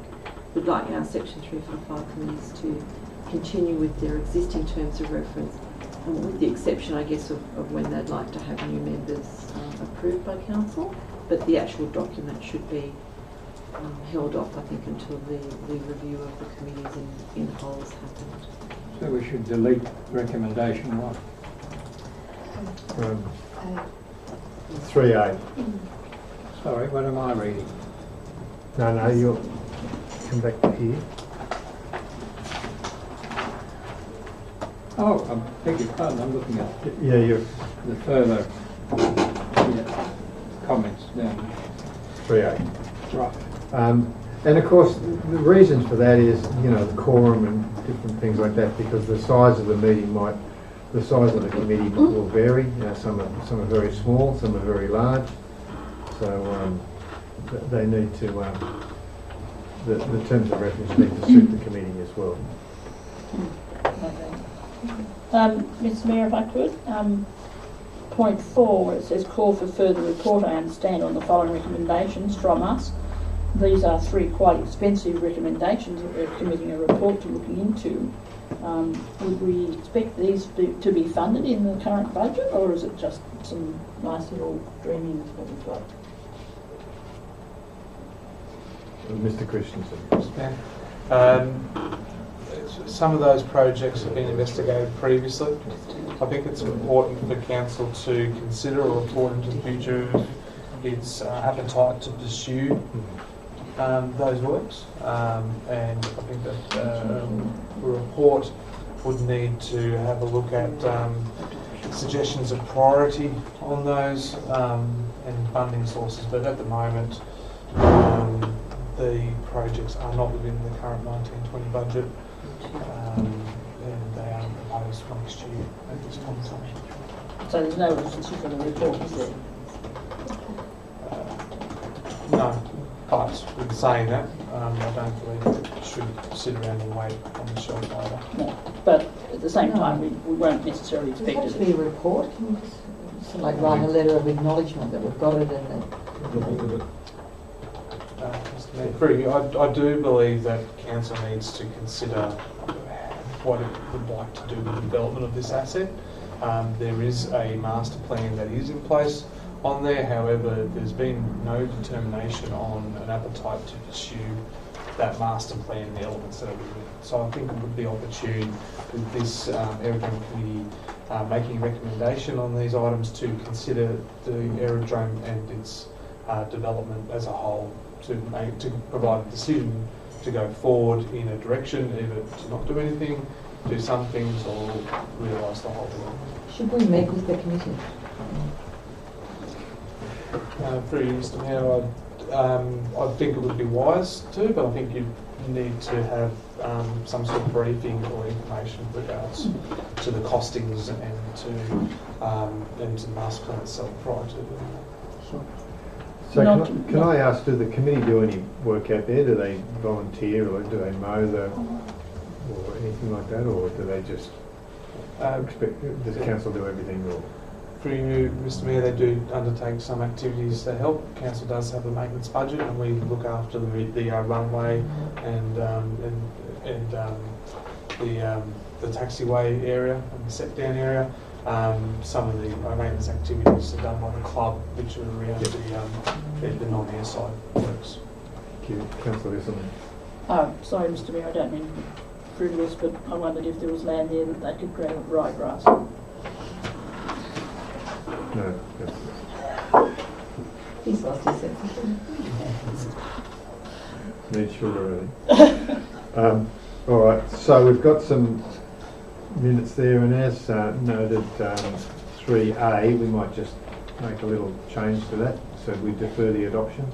[SPEAKER 4] our Section 3.5 committees to continue with their existing terms of reference, with the exception, I guess, of when they'd like to have new members approved by council. But the actual document should be held off, I think, until the review of the committees in whole has happened.
[SPEAKER 10] So we should delete recommendation 1.
[SPEAKER 1] 3A.
[SPEAKER 10] Sorry, what am I reading?
[SPEAKER 1] No, you'll come back to here.
[SPEAKER 10] Oh, I beg your pardon, I'm looking at
[SPEAKER 1] Yeah, you're
[SPEAKER 10] the further comments down.
[SPEAKER 1] 3A.
[SPEAKER 10] Right.
[SPEAKER 1] And of course, the reasons for that is, the quorum and different things like that, because the size of the meeting the size of the committee will vary. Some are very small, some are very large. So they need to, the terms of reference need to suit the committee as well.
[SPEAKER 2] Mr Mayor, if I could, point 4, where it says call for further report, I understand, on the following recommendations from us. These are 3 quite expensive recommendations that we're committing a report to looking into. Would we expect these to be funded in the current budget, or is it just some nice little dreaming that we've got?
[SPEAKER 1] Mr. Christensen.
[SPEAKER 8] Some of those projects have been investigated previously. I think it's important for council to consider a report into the future of its appetite to pursue those works, and I think that the report would need to have a look at suggestions of priority on those and funding sources, but at the moment the projects are not within the current 1920 budget and they are proposed for next year at this point in time.
[SPEAKER 2] So there's no urgency for the report, is there?
[SPEAKER 8] No, but with saying that, I don't believe it should sit around and wait on the shelf either.
[SPEAKER 2] No, but at the same time, we won't necessarily
[SPEAKER 3] Does it
[SPEAKER 2] expect
[SPEAKER 3] have to be a report? Can you just, like write a letter of acknowledgement that we've got it and that...
[SPEAKER 8] Mr. Mayor, through you, I do believe that council needs to consider what it would like to do with the development of this asset. There is a master plan that is in place on there, however, there's been no determination on an appetite to pursue that master plan, the elements that are within it. So I think it would be opportune with this aerodrome committee making a recommendation on these items to consider the aerodrome and its development as a whole to provide a decision to go forward in a direction, either to not do anything, do some things, or realise the whole thing.
[SPEAKER 3] Should we meet with the committee?
[SPEAKER 8] Through you, Mr. Mayor, I think it would be wise to, but I think you need to have some sort of briefing or information with regards to the costings and to the master plan itself prior to doing that.
[SPEAKER 3] Sure.
[SPEAKER 1] So can I ask, do the committee do any work out there? Do they volunteer or do they mow or anything like that, or do they just expect, does the council do everything? Or?
[SPEAKER 8] Through you, Mr. Mayor, they do undertake some activities to help. Council does have a maintenance budget, and we look after the runway and the taxiway area and the set down area. Some of the maintenance activities are done by the club, which are around the non-air side works.
[SPEAKER 1] Thank you. Councillor Islam.
[SPEAKER 2] Sorry, Mr. Mayor, I don't mean to be frivolous, but I wondered if there was land there that they could grow ryegrass.
[SPEAKER 1] No.
[SPEAKER 3] He's lost his sense.
[SPEAKER 1] Need sugar, really. All right, so we've got some minutes there, and as noted, 3A, we might just make a little change to that, so we defer the adoption.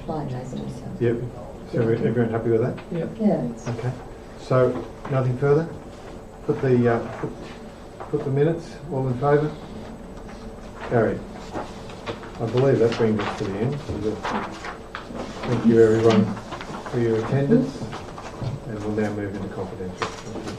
[SPEAKER 3] Flying laser himself.
[SPEAKER 1] Yep. So everyone happy with that?
[SPEAKER 3] Yep. Yeah.
[SPEAKER 1] Okay. So nothing further. Put the minutes. All in favour? Carried. I believe that brings us to the end. So thank you everyone for your attendance, and we'll now move into confidential. Thank you.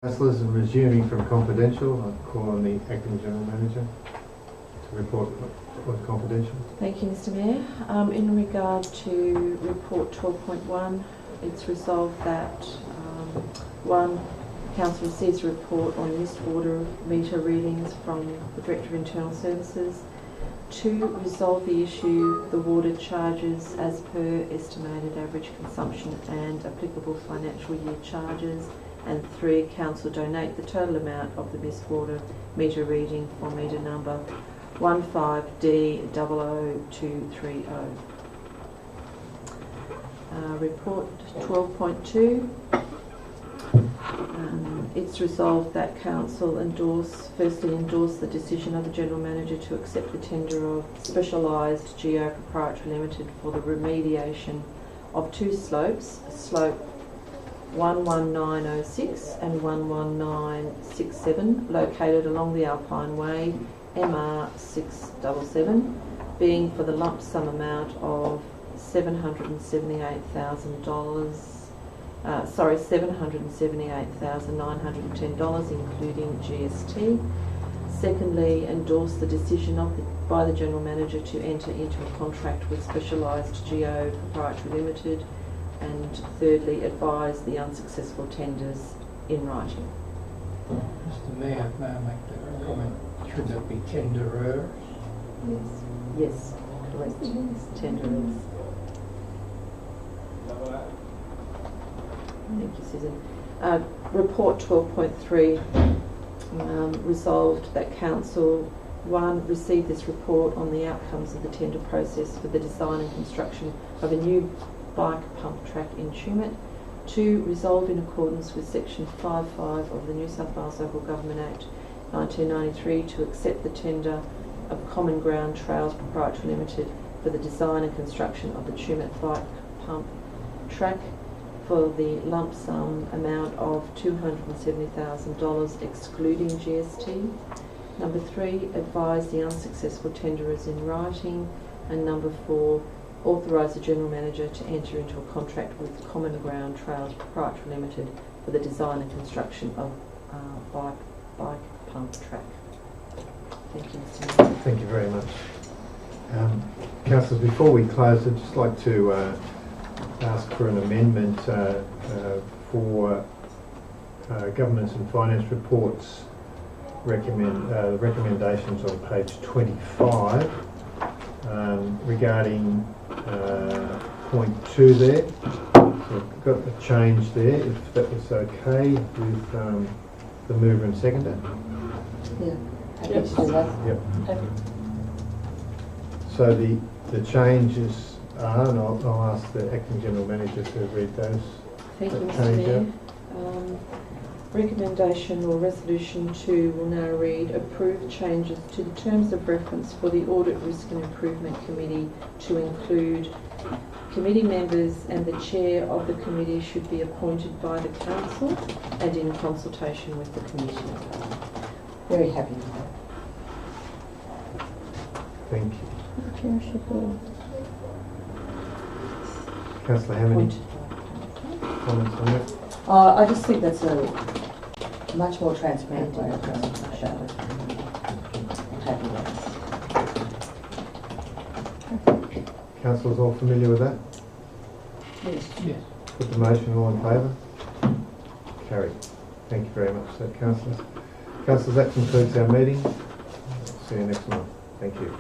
[SPEAKER 1] Councillors, and resuming from confidential, I call on the Acting General Manager to report on confidential.
[SPEAKER 4] Thank you, Mr Mayor. In regard to report 12.1, it's resolved that 1. Council receives a report on missed water meter readings from the Director of Internal Services. 2. Resolve the issue the water charges as per estimated average consumption and applicable financial year charges. And 3. Council donate the total amount of the missed water meter reading for meter number 15D00230. Report 12.2. It's resolved that Council firstly endorse the decision of the General Manager to accept the tender of Specialised Geo Proprietary Limited for the remediation of 2 slopes, slope 11906 and 11967, located along the Alpine Way, MR 677, being for the lump sum amount of $778,910, including GST. Secondly, endorse the decision by the General Manager to enter into a contract with Specialised Geo Proprietary Limited. And thirdly, advise the unsuccessful tenders in writing.
[SPEAKER 10] Mr Mayor, may I make the comment? Should there be tenderers?
[SPEAKER 4] Yes, correct. Tenderers. Thank you, Susan. Report 12.3 resolved that Council 1. Receive this report on the outcomes of the tender process for the design and construction of a new bike pump track in Tumut. 2. Resolve in accordance with Section 5.5 of the New South Wales Local Government Act 1993 to accept the tender of Common Ground Trails Proprietary Limited for the design and construction of the Tumut bike pump track for the lump sum amount of $270,000 excluding GST. Number 3, advise the unsuccessful tenderers in writing. And number 4, authorise the General Manager to enter into a contract with Common Ground Trails Proprietary Limited for the design and construction of bike pump track. Thank you, Mr Mayor.
[SPEAKER 1] Thank you very much. Councillors, before we close, I'd just like to ask for an amendment for Governance and Finance Reports recommendations on page 25 regarding point 2 there. So I've got a change there, if that was okay with the mover and seconder.
[SPEAKER 3] Yeah, happy to do that.
[SPEAKER 1] Yep. So the changes are, and I'll ask the Acting General Manager to read those.
[SPEAKER 4] Thank you, Mr Mayor. Recommendation or Resolution 2 will now read: approve changes to the terms of reference for the Audit, Risk and Improvement Committee to include committee members, and the chair of the committee should be appointed by the Council and in consultation with the Commissioner.
[SPEAKER 3] Very happy with that.
[SPEAKER 1] Thank you. Councillor, how many comments on that?
[SPEAKER 3] I just think that's a much more transparent way of going about it. I'm happy with that.
[SPEAKER 1] Councillors all familiar with that?
[SPEAKER 3] Yes.
[SPEAKER 10] Yes.
[SPEAKER 1] Put the motion, all in favour? Carried. Thank you very much, Councillors. Councillors, that concludes our meeting. See you next month. Thank you.